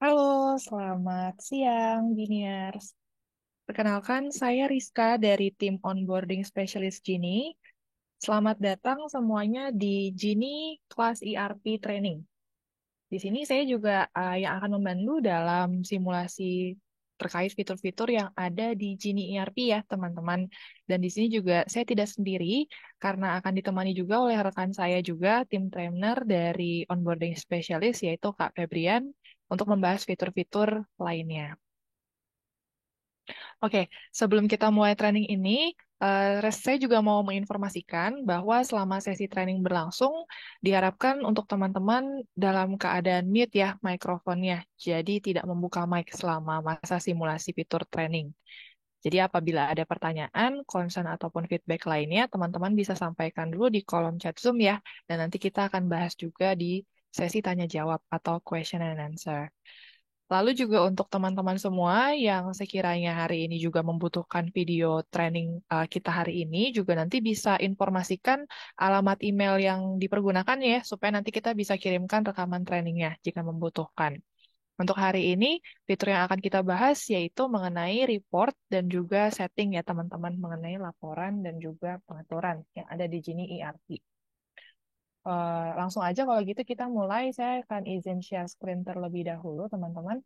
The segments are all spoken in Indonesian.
Halo, selamat siang, Biniers. Perkenalkan, saya Rizka dari tim Onboarding Specialist Gini. Selamat datang semuanya di Gini Kelas ERP Training. Di sini saya juga yang akan membantu dalam simulasi terkait fitur-fitur yang ada di Gini ERP ya, teman-teman. Dan di sini juga saya tidak sendiri, karena akan ditemani juga oleh rekan saya juga, tim trainer dari Onboarding Specialist, yaitu Kak Febrian, untuk membahas fitur-fitur lainnya. Oke, sebelum kita mulai training ini, saya juga mau menginformasikan bahwa selama sesi training berlangsung, diharapkan untuk teman-teman dalam keadaan mute ya mikrofonnya, jadi tidak membuka mic selama masa simulasi fitur training. Jadi apabila ada pertanyaan, concern, ataupun feedback lainnya, teman-teman bisa sampaikan dulu di kolom chat Zoom ya, dan nanti kita akan bahas juga di sesi tanya jawab atau question and answer. Lalu juga untuk teman-teman semua yang sekiranya hari ini juga membutuhkan video training kita hari ini, juga nanti bisa informasikan alamat email yang dipergunakan ya, supaya nanti kita bisa kirimkan rekaman trainingnya jika membutuhkan. Untuk hari ini, fitur yang akan kita bahas yaitu mengenai report dan juga setting ya teman-teman, mengenai laporan dan juga pengaturan yang ada di Gini ERP. Langsung aja kalau gitu kita mulai, saya akan izin share screen terlebih dahulu teman-teman.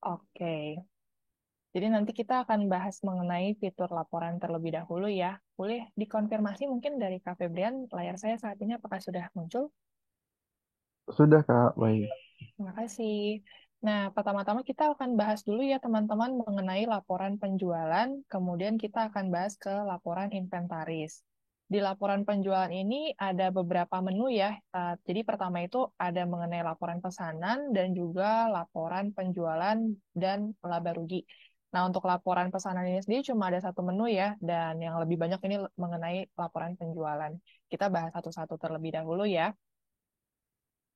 Oke. Jadi nanti kita akan bahas mengenai fitur laporan terlebih dahulu ya. Boleh dikonfirmasi mungkin dari Kak Febrian, layar saya saat ini apakah sudah muncul? Sudah, Kak. Baik. Terima kasih. Nah, pertama-tama kita akan bahas dulu ya teman-teman mengenai laporan penjualan, kemudian kita akan bahas ke laporan inventaris. Di laporan penjualan ini ada beberapa menu ya. Jadi pertama itu ada mengenai laporan pesanan dan juga laporan penjualan dan laba rugi. Nah, untuk laporan pesanan ini sendiri cuma ada satu menu ya, dan yang lebih banyak ini mengenai laporan penjualan. Kita bahas satu-satu terlebih dahulu ya.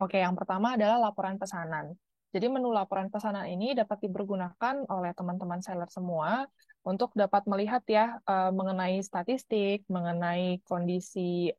Oke, yang pertama adalah laporan pesanan. Jadi menu laporan pesanan ini dapat dipergunakan oleh teman-teman seller semua untuk dapat melihat ya mengenai statistik, mengenai kondisi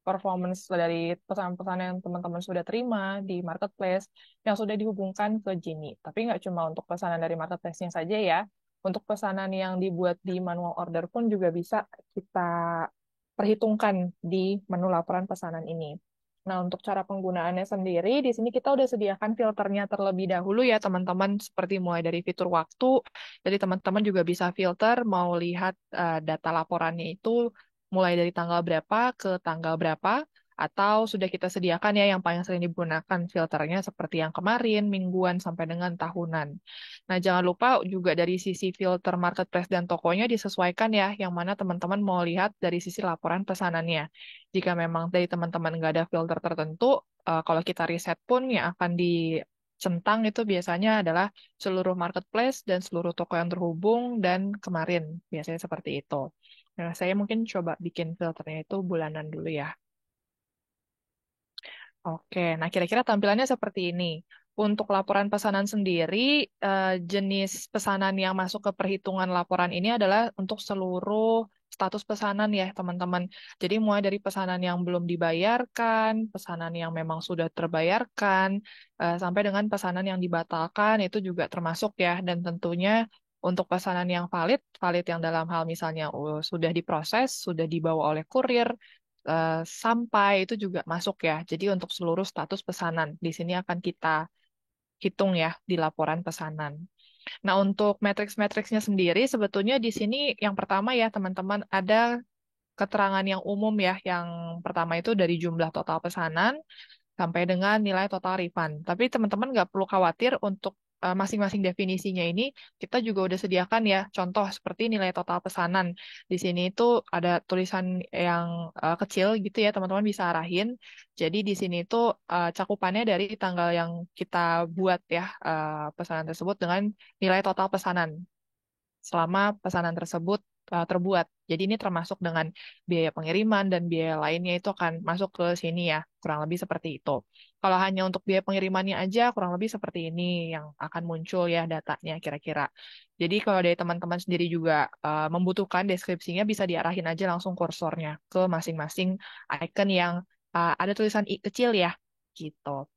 performance dari pesan-pesan yang teman-teman sudah terima di marketplace yang sudah dihubungkan ke Gini. Tapi nggak cuma untuk pesanan dari marketplace-nya saja ya. Untuk pesanan yang dibuat di manual order pun juga bisa kita perhitungkan di menu laporan pesanan ini. Nah, untuk cara penggunaannya sendiri, di sini kita udah sediakan filternya terlebih dahulu ya, teman-teman, seperti mulai dari fitur waktu. Jadi, teman-teman juga bisa filter mau lihat data laporannya itu mulai dari tanggal berapa ke tanggal berapa, atau sudah kita sediakan ya yang paling sering digunakan filternya seperti yang kemarin, mingguan, sampai dengan tahunan. Nah, jangan lupa juga dari sisi filter marketplace dan tokonya disesuaikan ya, yang mana teman-teman mau lihat dari sisi laporan pesanannya. Jika memang dari teman-teman nggak ada filter tertentu, kalau kita riset pun yang akan dicentang itu biasanya adalah seluruh marketplace dan seluruh toko yang terhubung dan kemarin. Biasanya seperti itu. Nah, saya mungkin coba bikin filternya itu bulanan dulu ya. Oke, nah kira-kira tampilannya seperti ini. Untuk laporan pesanan sendiri, jenis pesanan yang masuk ke perhitungan laporan ini adalah untuk seluruh status pesanan ya, teman-teman. Jadi mulai dari pesanan yang belum dibayarkan, pesanan yang memang sudah terbayarkan, sampai dengan pesanan yang dibatalkan itu juga termasuk ya. Dan tentunya untuk pesanan yang valid, valid yang dalam hal misalnya sudah diproses, sudah dibawa oleh kurir, sampai itu juga masuk ya. Jadi untuk seluruh status pesanan di sini akan kita hitung ya di laporan pesanan. Nah, untuk matriks-matriksnya sendiri sebetulnya di sini yang pertama ya teman-teman ada keterangan yang umum ya. Yang pertama itu dari jumlah total pesanan sampai dengan nilai total refund. Tapi teman-teman nggak perlu khawatir untuk masing-masing definisinya ini kita juga udah sediakan ya contoh seperti nilai total pesanan. Di sini itu ada tulisan yang kecil gitu ya, teman-teman bisa arahin. Jadi di sini itu cakupannya dari tanggal yang kita buat ya pesanan tersebut dengan nilai total pesanan selama pesanan tersebut terbuat. Jadi ini termasuk dengan biaya pengiriman dan biaya lainnya itu akan masuk ke sini ya, kurang lebih seperti itu. Kalau hanya untuk biaya pengirimannya aja, kurang lebih seperti ini yang akan muncul ya datanya kira-kira. Jadi kalau dari teman-teman sendiri juga membutuhkan deskripsinya, bisa diarahin aja langsung kursornya ke masing-masing icon yang ada tulisan I kecil ya, gitu.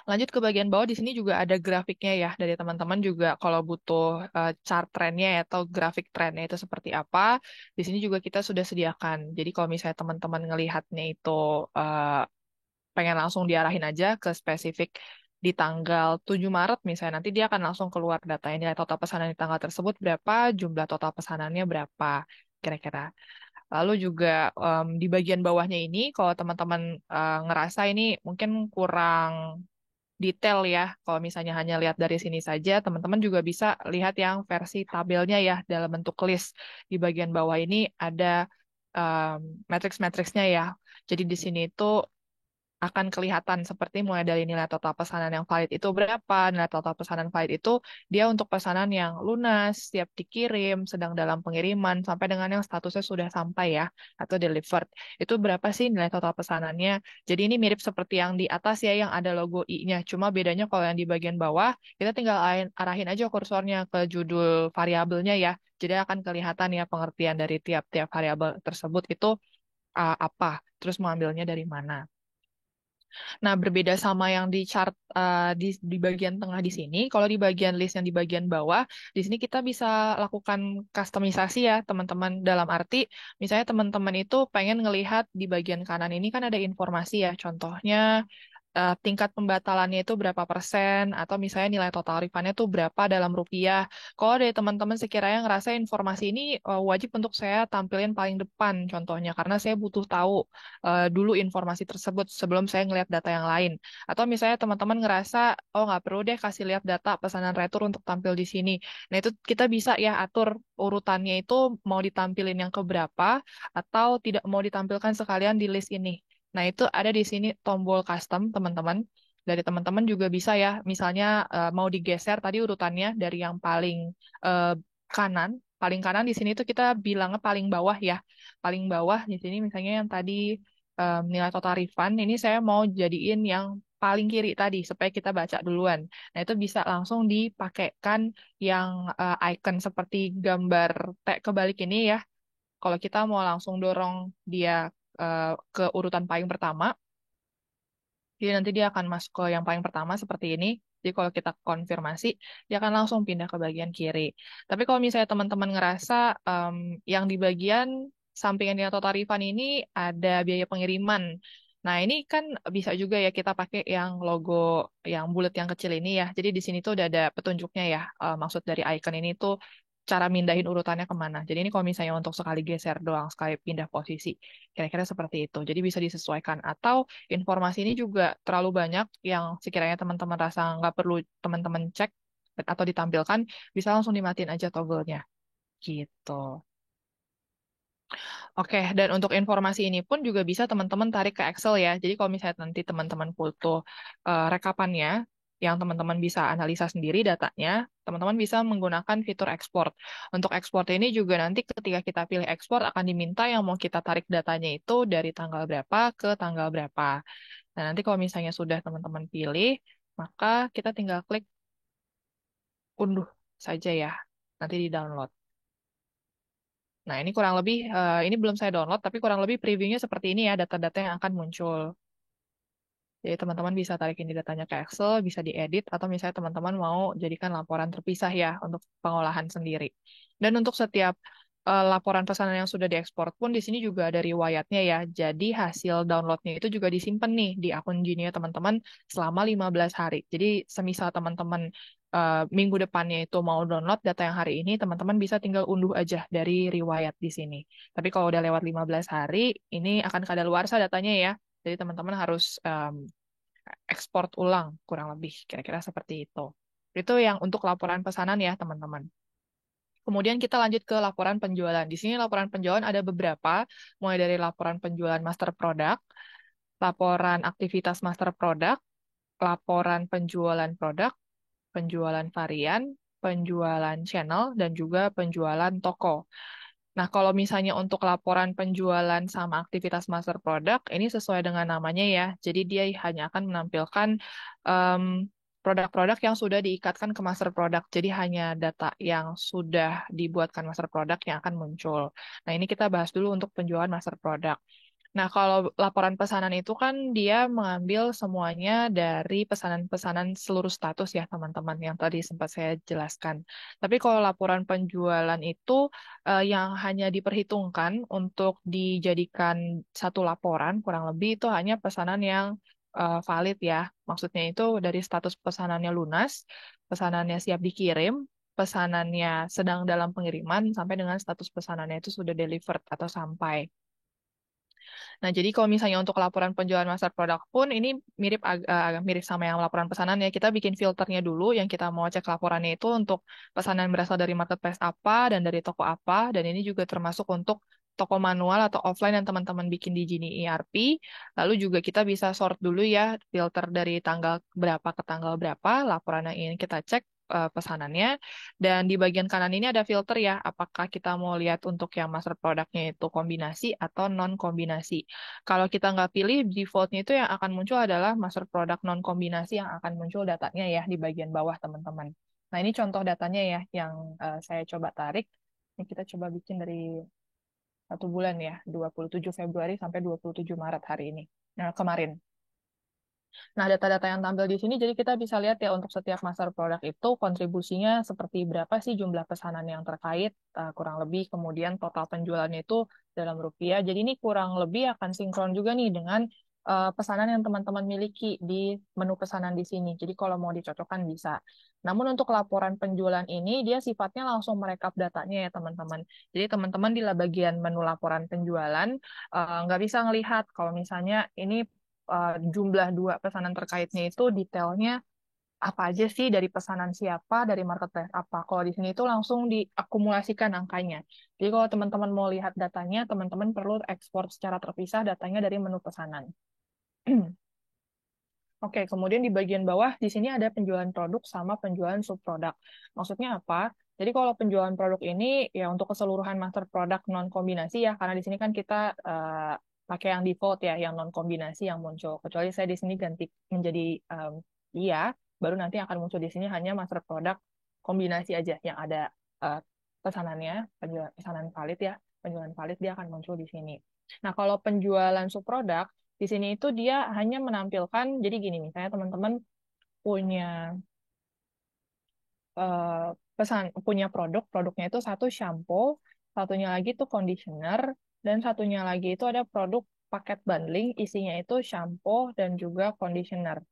Lanjut ke bagian bawah, di sini juga ada grafiknya ya dari teman-teman juga kalau butuh chart trennya ya, atau grafik trennya itu seperti apa. Di sini juga kita sudah sediakan. Jadi kalau misalnya teman-teman ngelihatnya itu eh, pengen langsung diarahin aja ke spesifik di tanggal 7 Maret misalnya, nanti dia akan langsung keluar datanya nilai total pesanan di tanggal tersebut berapa, jumlah total pesanannya berapa kira-kira. Lalu juga di bagian bawahnya ini, kalau teman-teman ngerasa ini mungkin kurang detail ya. Kalau misalnya hanya lihat dari sini saja, teman-teman juga bisa lihat yang versi tabelnya ya dalam bentuk list. Di bagian bawah ini ada matriks-matriksnya ya. Jadi di sini itu akan kelihatan seperti mulai dari nilai total pesanan yang valid itu berapa, nilai total pesanan valid itu dia untuk pesanan yang lunas, siap dikirim, sedang dalam pengiriman, sampai dengan yang statusnya sudah sampai ya, atau delivered. Itu berapa sih nilai total pesanannya? Jadi ini mirip seperti yang di atas ya, yang ada logo I-nya. Cuma bedanya kalau yang di bagian bawah, kita tinggal arahin aja kursornya ke judul variabelnya ya. Jadi akan kelihatan ya pengertian dari tiap-tiap variabel tersebut itu apa, terus mengambilnya dari mana. Nah, berbeda sama yang di chart di bagian tengah di sini, kalau di bagian list yang di bagian bawah, di sini kita bisa lakukan kustomisasi ya, teman-teman. Dalam arti, misalnya teman-teman itu pengen ngelihat di bagian kanan ini kan ada informasi ya, contohnya tingkat pembatalannya itu berapa persen, atau misalnya nilai total refunnya itu berapa dalam rupiah. Kalau dari teman-teman sekiranya ngerasa informasi ini wajib untuk saya tampilin paling depan, contohnya, karena saya butuh tahu dulu informasi tersebut sebelum saya ngelihat data yang lain. Atau misalnya teman-teman ngerasa, oh nggak perlu deh kasih lihat data pesanan retur untuk tampil di sini. Nah itu kita bisa ya atur urutannya itu mau ditampilin yang keberapa, atau tidak mau ditampilkan sekalian di list ini. Nah, itu ada di sini tombol custom, teman-teman. Dari teman-teman juga bisa ya, misalnya mau digeser tadi urutannya dari yang eh, kanan. Paling kanan di sini tuh kita bilangnya paling bawah ya. Paling bawah di sini misalnya yang tadi nilai total refund, ini saya mau jadiin yang paling kiri tadi, supaya kita baca duluan. Nah, itu bisa langsung dipakaikan yang icon seperti gambar T kebalik ini ya. Kalau kita mau langsung dorong dia ke urutan paling pertama, jadi nanti dia akan masuk ke yang paling pertama seperti ini. Jadi kalau kita konfirmasi, dia akan langsung pindah ke bagian kiri. Tapi kalau misalnya teman-teman ngerasa yang di bagian sampingan nilai total refund ini ada biaya pengiriman. Nah, ini kan bisa juga ya kita pakai yang logo yang bulat yang kecil ini ya. Jadi di sini tuh udah ada petunjuknya ya. Maksud dari icon ini tuh cara mindahin urutannya kemana. Jadi ini kalau misalnya untuk sekali geser doang, sekali pindah posisi, kira-kira seperti itu. Jadi bisa disesuaikan. Atau informasi ini juga terlalu banyak yang sekiranya teman-teman rasa nggak perlu teman-teman cek atau ditampilkan, bisa langsung dimatiin aja toggle-nya. Gitu. Oke, dan untuk informasi ini pun juga bisa teman-teman tarik ke Excel ya. Jadi kalau misalnya nanti teman-teman butuh rekapannya, yang teman-teman bisa analisa sendiri datanya, teman-teman bisa menggunakan fitur ekspor. Untuk ekspor ini juga nanti ketika kita pilih ekspor akan diminta yang mau kita tarik datanya itu dari tanggal berapa ke tanggal berapa. Nah, nanti kalau misalnya sudah teman-teman pilih, maka kita tinggal klik unduh saja ya. Nanti di-download. Nah, ini kurang lebih, ini belum saya download, tapi kurang lebih previewnya seperti ini ya, data-data yang akan muncul. Jadi teman-teman bisa tarik ini datanya ke Excel, bisa diedit, atau misalnya teman-teman mau jadikan laporan terpisah ya untuk pengolahan sendiri. Dan untuk setiap laporan pesanan yang sudah diekspor pun di sini juga ada riwayatnya ya. Jadi hasil downloadnya itu juga disimpan nih di akun Genie teman-teman selama 15 hari. Jadi semisal teman-teman minggu depannya itu mau download data yang hari ini, teman-teman bisa tinggal unduh aja dari riwayat di sini. Tapi kalau udah lewat 15 hari, ini akan kadaluarsa datanya ya. Jadi teman-teman harus ekspor ulang kurang lebih kira-kira seperti itu. Itu yang untuk laporan pesanan ya, teman-teman. Kemudian kita lanjut ke laporan penjualan. Di sini laporan penjualan ada beberapa, mulai dari laporan penjualan master product, laporan aktivitas master product, laporan penjualan produk, penjualan varian, penjualan channel, dan juga penjualan toko. Nah, kalau misalnya untuk laporan penjualan sama aktivitas master product, ini sesuai dengan namanya ya. Jadi dia hanya akan menampilkan em, produk-produk yang sudah diikatkan ke master product. Jadi hanya data yang sudah dibuatkan master product yang akan muncul. Nah, ini kita bahas dulu untuk penjualan master product. Nah, kalau laporan pesanan itu kan dia mengambil semuanya dari pesanan-pesanan seluruh status ya, teman-teman, yang tadi sempat saya jelaskan. Tapi kalau laporan penjualan itu yang hanya diperhitungkan untuk dijadikan satu laporan, kurang lebih itu hanya pesanan yang valid ya. Maksudnya itu dari status pesanannya lunas, pesanannya siap dikirim, pesanannya sedang dalam pengiriman, sampai dengan status pesanannya itu sudah delivered atau sampai. Nah, jadi kalau misalnya untuk laporan penjualan master produk pun ini agak mirip sama yang laporan pesanan ya. Kita bikin filternya dulu yang kita mau cek laporannya itu untuk pesanan berasal dari marketplace apa dan dari toko apa. Dan ini juga termasuk untuk toko manual atau offline yang teman-teman bikin di Genie ERP. Lalu juga kita bisa sort dulu ya, filter dari tanggal berapa ke tanggal berapa laporan yang ingin kita cek pesanannya. Dan di bagian kanan ini ada filter ya, apakah kita mau lihat untuk yang master produknya itu kombinasi atau non kombinasi. Kalau kita nggak pilih, defaultnya itu yang akan muncul adalah master product non kombinasi yang akan muncul datanya ya di bagian bawah teman-teman. Nah ini contoh datanya ya yang saya coba tarik. Ini kita coba bikin dari 1 bulan ya, 27 Februari sampai 27 Maret hari ini. Nah, kemarin. Nah, data-data yang tampil di sini, jadi kita bisa lihat ya untuk setiap master product itu kontribusinya seperti berapa sih jumlah pesanan yang terkait, kurang lebih, kemudian total penjualannya itu dalam rupiah. Jadi ini kurang lebih akan sinkron juga nih dengan pesanan yang teman-teman miliki di menu pesanan di sini. Jadi kalau mau dicocokkan bisa. Namun untuk laporan penjualan ini, dia sifatnya langsung merekap datanya ya teman-teman. Jadi teman-teman di bagian menu laporan penjualan, nggak bisa ngelihat kalau misalnya ini jumlah dua pesanan terkaitnya itu detailnya apa aja sih dari pesanan siapa, dari marketplace apa. Kalau di sini itu langsung diakumulasikan angkanya. Jadi kalau teman-teman mau lihat datanya, teman-teman perlu ekspor secara terpisah datanya dari menu pesanan. Oke, kemudian di bagian bawah di sini ada penjualan produk sama penjualan subproduk. Maksudnya apa? Jadi kalau penjualan produk ini ya untuk keseluruhan master produk non kombinasi ya, karena di sini kan kita pakai yang default ya, yang non kombinasi yang muncul. Kecuali saya di sini ganti menjadi iya, baru nanti akan muncul di sini hanya master produk kombinasi aja yang ada eh, pesanannya, pesanan valid ya, penjualan valid dia akan muncul di sini. Nah, kalau penjualan subproduk di sini itu dia hanya menampilkan, jadi gini, misalnya teman-teman punya eh, punya produknya itu satu shampoo, satunya lagi itu conditioner, dan satunya lagi itu ada produk paket bundling, isinya itu shampoo dan juga conditioner.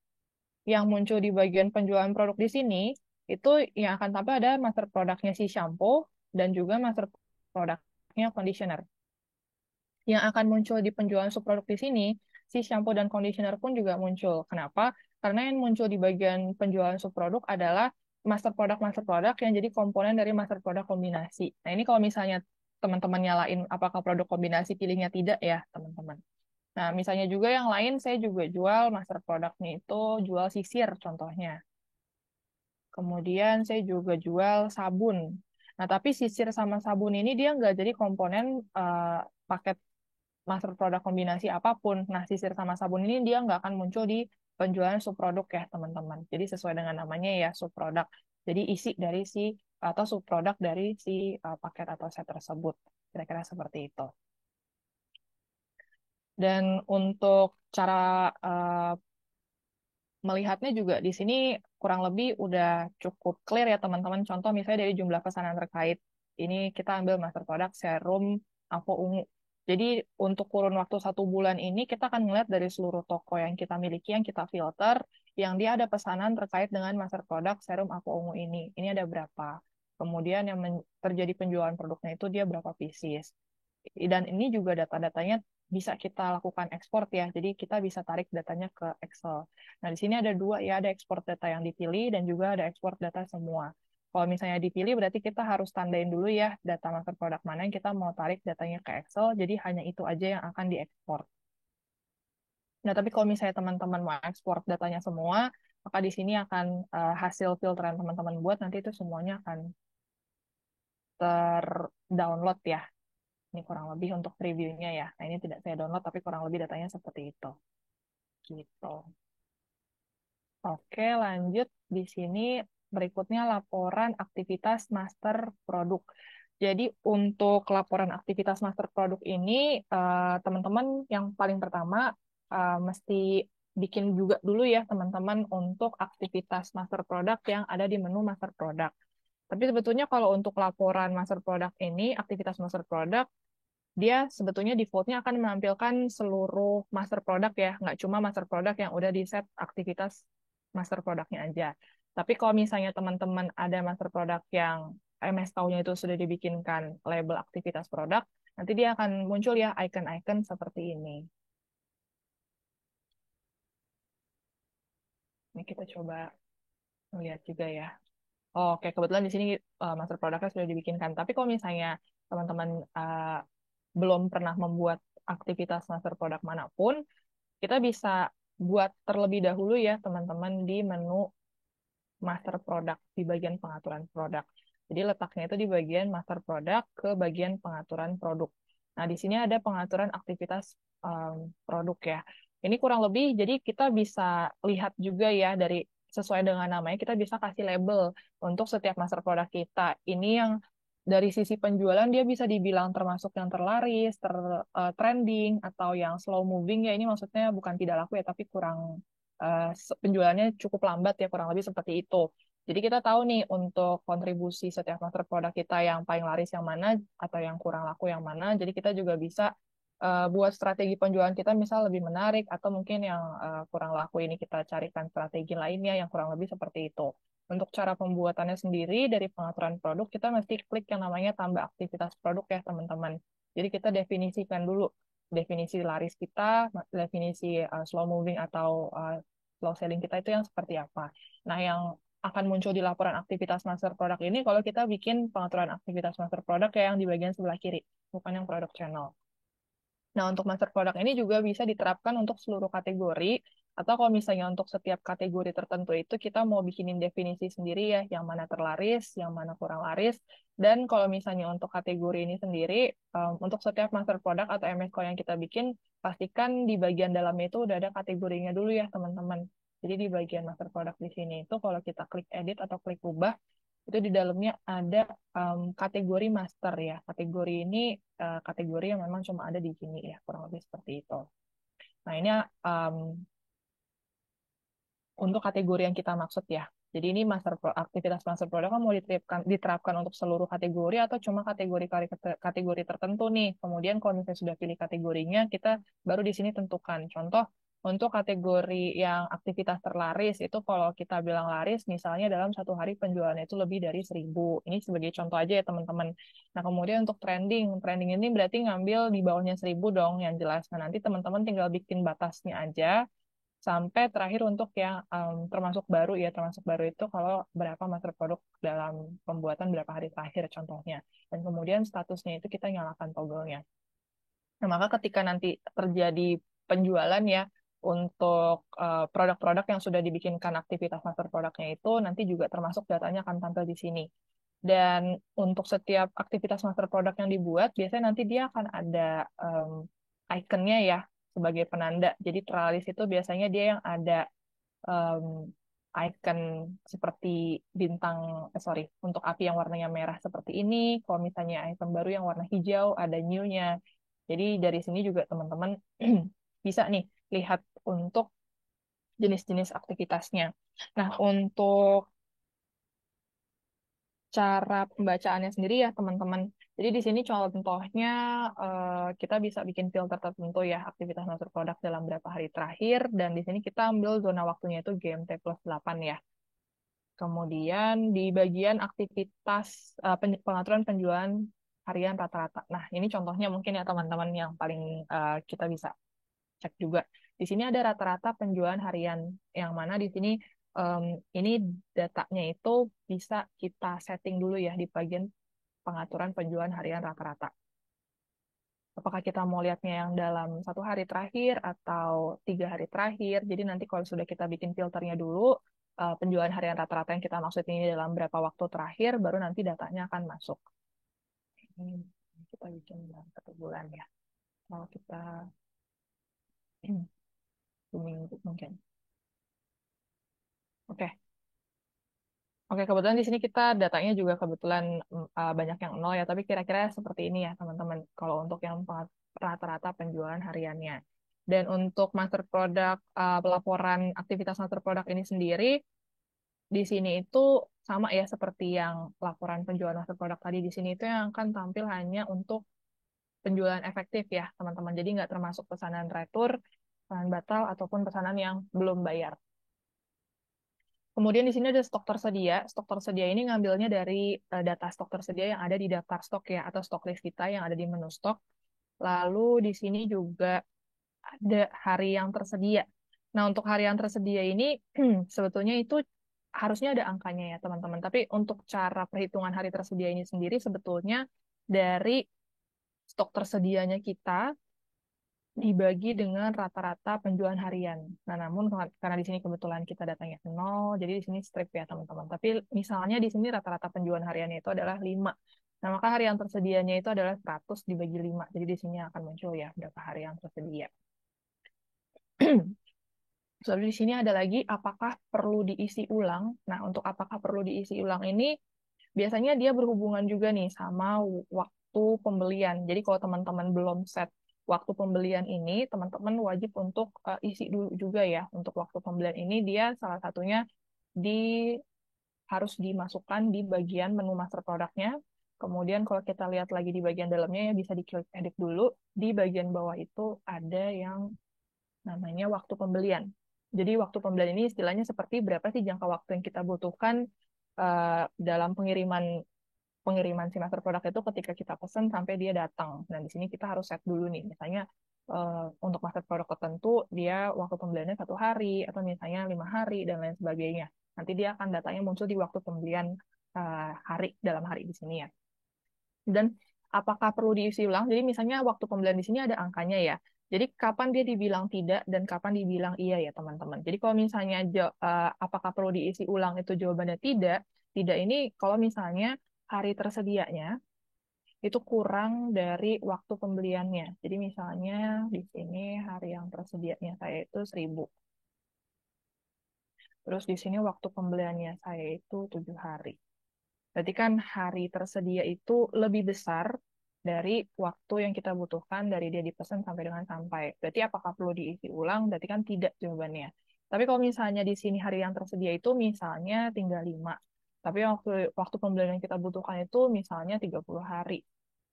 Yang muncul di bagian penjualan produk di sini, itu yang akan tampil ada master produknya si shampoo dan juga master produknya conditioner. Yang akan muncul di penjualan subproduk di sini, si shampoo dan conditioner pun juga muncul. Kenapa? Karena yang muncul di bagian penjualan subproduk adalah master produk yang jadi komponen dari master produk kombinasi. Nah, ini kalau misalnya teman-teman nyalain apakah produk kombinasi, pilihnya tidak ya, teman-teman. Nah, misalnya juga yang lain, saya juga jual master produknya itu jual sisir contohnya. Kemudian saya juga jual sabun. Nah, tapi sisir sama sabun ini dia nggak jadi komponen paket master produk kombinasi apapun. Nah, sisir sama sabun ini dia nggak akan muncul di penjualan subproduk ya, teman-teman. Jadi sesuai dengan namanya ya, subproduk. Jadi isi dari si atau subproduk dari si paket atau set tersebut. Kira-kira seperti itu. Dan untuk cara uh, melihatnya juga di sini kurang lebih udah cukup clear ya teman-teman. Contoh misalnya dari jumlah pesanan terkait. Ini kita ambil master product serum Avo Ungu. Jadi untuk kurun waktu 1 bulan ini kita akan melihat dari seluruh toko yang kita miliki, yang kita filter, yang dia ada pesanan terkait dengan master product serum Avo Ungu ini. Ini ada berapa? Kemudian yang terjadi penjualan produknya itu dia berapa pieces. Dan ini juga data-datanya bisa kita lakukan ekspor ya. Jadi kita bisa tarik datanya ke Excel. Nah, di sini ada dua ya, ada ekspor data yang dipilih dan juga ada ekspor data semua. Kalau misalnya dipilih berarti kita harus tandain dulu ya data master product mana yang kita mau tarik datanya ke Excel. Jadi hanya itu aja yang akan diekspor. Nah, tapi kalau misalnya teman-teman mau ekspor datanya semua, maka di sini akan hasil filteran teman-teman buat nanti itu semuanya akan terdownload ya. Ini kurang lebih untuk previewnya ya. Nah, ini tidak saya download, tapi kurang lebih datanya seperti itu. Gitu. Oke, lanjut. Di sini berikutnya laporan aktivitas master produk. Jadi untuk laporan aktivitas master produk ini, teman-teman yang paling pertama mesti bikin juga dulu ya teman-teman untuk aktivitas master produk yang ada di menu master produk. Tapi sebetulnya kalau untuk laporan master produk ini, aktivitas master produk, dia sebetulnya defaultnya akan menampilkan seluruh master product ya, nggak cuma master product yang udah di set aktivitas master produknya aja. Tapi kalau misalnya teman-teman ada master product yang MSK-nya itu sudah dibikinkan label aktivitas produk, nanti dia akan muncul ya icon-icon seperti ini. Ini kita coba lihat juga ya. Oke, kebetulan di sini master produknya sudah dibikinkan. Tapi kalau misalnya teman-teman belum pernah membuat aktivitas master product manapun, kita bisa buat terlebih dahulu ya teman-teman di menu master product di bagian pengaturan produk. Jadi letaknya itu di bagian master product ke bagian pengaturan produk. Nah, di sini ada pengaturan aktivitas produk ya. Ini kurang lebih, jadi kita bisa lihat juga ya dari sesuai dengan namanya, kita bisa kasih label untuk setiap master product kita. Ini yang dari sisi penjualan dia bisa dibilang termasuk yang terlaris, trending, atau yang slow moving ya. Ini maksudnya bukan tidak laku ya, tapi kurang penjualannya cukup lambat ya, kurang lebih seperti itu. Jadi kita tahu nih untuk kontribusi setiap master produk kita yang paling laris yang mana atau yang kurang laku yang mana. Jadi kita juga bisa buat strategi penjualan kita misal lebih menarik atau mungkin yang kurang laku ini kita carikan strategi lainnya yang kurang lebih seperti itu. Untuk cara pembuatannya sendiri dari pengaturan produk kita mesti klik yang namanya tambah aktivitas produk ya teman-teman. Jadi kita definisikan dulu definisi laris kita, definisi slow moving atau slow selling kita itu yang seperti apa. Nah, yang akan muncul di laporan aktivitas master produk ini kalau kita bikin pengaturan aktivitas master produk kayak yang di bagian sebelah kiri, bukan yang product channel. Nah, untuk master product ini juga bisa diterapkan untuk seluruh kategori, atau kalau misalnya untuk setiap kategori tertentu itu kita mau bikinin definisi sendiri ya, yang mana terlaris, yang mana kurang laris, dan kalau misalnya untuk kategori ini sendiri, untuk setiap master product atau MSK yang kita bikin, pastikan di bagian dalamnya itu udah ada kategorinya dulu ya, teman-teman. Jadi di bagian master product di sini itu kalau kita klik edit atau klik ubah, itu di dalamnya ada kategori master ya. Kategori ini kategori yang memang cuma ada di sini ya, kurang lebih seperti itu. Nah, ini um, untuk kategori yang kita maksud ya. Jadi ini aktivitas master product kan mau diterapkan untuk seluruh kategori atau cuma kategori tertentu nih. Kemudian kalau misalnya sudah pilih kategorinya, kita baru di sini tentukan. Contoh untuk kategori yang aktivitas terlaris itu kalau kita bilang laris, misalnya dalam satu hari penjualannya itu lebih dari 1.000. Ini sebagai contoh aja ya teman-teman. Nah kemudian untuk trending ini berarti ngambil di bawahnya 1.000 dong yang jelas. Nah nanti teman-teman tinggal bikin batasnya aja sampai terakhir untuk yang termasuk baru ya, termasuk baru itu kalau berapa master produk dalam pembuatan berapa hari terakhir contohnya, dan kemudian statusnya itu kita nyalakan toggle-nya. Nah, maka ketika nanti terjadi penjualan ya untuk produk-produk yang sudah dibikinkan aktivitas master produknya itu nanti juga termasuk datanya akan tampil di sini. Dan untuk setiap aktivitas master product yang dibuat, biasanya nanti dia akan ada ikonnya ya sebagai penanda. Jadi teralis itu biasanya dia yang ada um, icon seperti bintang, sorry, untuk api yang warnanya merah seperti ini. Kalau misalnya icon baru yang warna hijau, ada new-nya. Jadi dari sini juga teman-teman bisa nih lihat untuk jenis-jenis aktivitasnya. Nah, untuk cara pembacaannya sendiri ya teman-teman. Jadi di sini contohnya kita bisa bikin filter tertentu ya aktivitas masuk produk dalam berapa hari terakhir dan di sini kita ambil zona waktunya itu GMT plus 8 ya. Kemudian di bagian aktivitas pengaturan penjualan harian rata-rata. Nah, ini contohnya mungkin ya teman-teman yang paling kita bisa cek juga. Di sini ada rata-rata penjualan harian, yang mana di sini em, ini datanya itu bisa kita setting dulu ya di bagian pengaturan penjualan harian rata-rata. Apakah kita mau lihatnya yang dalam 1 hari terakhir atau 3 hari terakhir? Jadi nanti kalau sudah kita bikin filternya dulu, penjualan harian rata-rata yang kita maksud ini dalam berapa waktu terakhir, baru nanti datanya akan masuk. Ini kita bikin dalam 1 bulan ya. Kalau kita minggu mungkin. Oke. Oke, kebetulan di sini kita datanya juga kebetulan banyak yang nol ya, tapi kira-kira seperti ini ya teman-teman. Kalau untuk yang rata-rata penjualan hariannya. Dan untuk master product, pelaporan aktivitas master product ini sendiri, di sini itu sama ya seperti yang laporan penjualan master product tadi. Di sini itu yang akan tampil hanya untuk penjualan efektif ya teman-teman. Jadi nggak termasuk pesanan retur, pesanan batal, ataupun pesanan yang belum bayar. Kemudian di sini ada stok tersedia. Stok tersedia ini ngambilnya dari data stok tersedia yang ada di daftar stok ya, atau stok list kita yang ada di menu stok. Lalu di sini juga ada hari yang tersedia. Nah, untuk hari yang tersedia ini sebetulnya itu harusnya ada angkanya ya, teman-teman. Tapi untuk cara perhitungan hari tersedia ini sendiri sebetulnya dari stok tersedianya kita dibagi dengan rata-rata penjualan harian. Nah, namun karena di sini kebetulan kita datanya nol, jadi di sini strip ya teman-teman. Tapi misalnya di sini rata-rata penjualan hariannya itu adalah 5. Nah, maka hari yang tersedianya itu adalah 100 dibagi 5. Jadi di sini akan muncul ya berapa hari yang tersedia. Lalu di sini ada lagi apakah perlu diisi ulang. Nah, untuk apakah perlu diisi ulang ini biasanya dia berhubungan juga nih sama waktu pembelian. Jadi kalau teman-teman belum set waktu pembelian ini, teman-teman wajib untuk isi dulu juga ya. Untuk waktu pembelian ini dia salah satunya di harus dimasukkan di bagian menu master produknya. Kemudian kalau kita lihat lagi di bagian dalamnya ya bisa diklik edit dulu. Di bagian bawah itu ada yang namanya waktu pembelian. Jadi waktu pembelian ini istilahnya seperti berapa sih jangka waktu yang kita butuhkan dalam pengiriman pengiriman si master produk itu ketika kita pesan sampai dia datang. Dan di sini kita harus set dulu nih, misalnya untuk master produk tertentu dia waktu pembeliannya 1 hari atau misalnya 5 hari dan lain sebagainya. Nanti dia akan datanya muncul di waktu pembelian hari dalam hari di sini ya. Dan apakah perlu diisi ulang? Jadi misalnya waktu pembelian di sini ada angkanya ya. Jadi kapan dia dibilang tidak dan kapan dibilang iya ya teman-teman. Jadi kalau misalnya apakah perlu diisi ulang itu jawabannya tidak. Tidak ini kalau misalnya hari tersedianya itu kurang dari waktu pembeliannya. Jadi misalnya di sini hari yang tersedianya saya itu 1.000. Terus di sini waktu pembeliannya saya itu 7 hari. Berarti kan hari tersedia itu lebih besar dari waktu yang kita butuhkan dari dia dipesan sampai dengan sampai. Berarti apakah perlu diisi ulang? Berarti kan tidak jawabannya. Tapi kalau misalnya di sini hari yang tersedia itu misalnya tinggal 5. Tapi waktu waktu pembelian yang kita butuhkan itu misalnya 30 hari.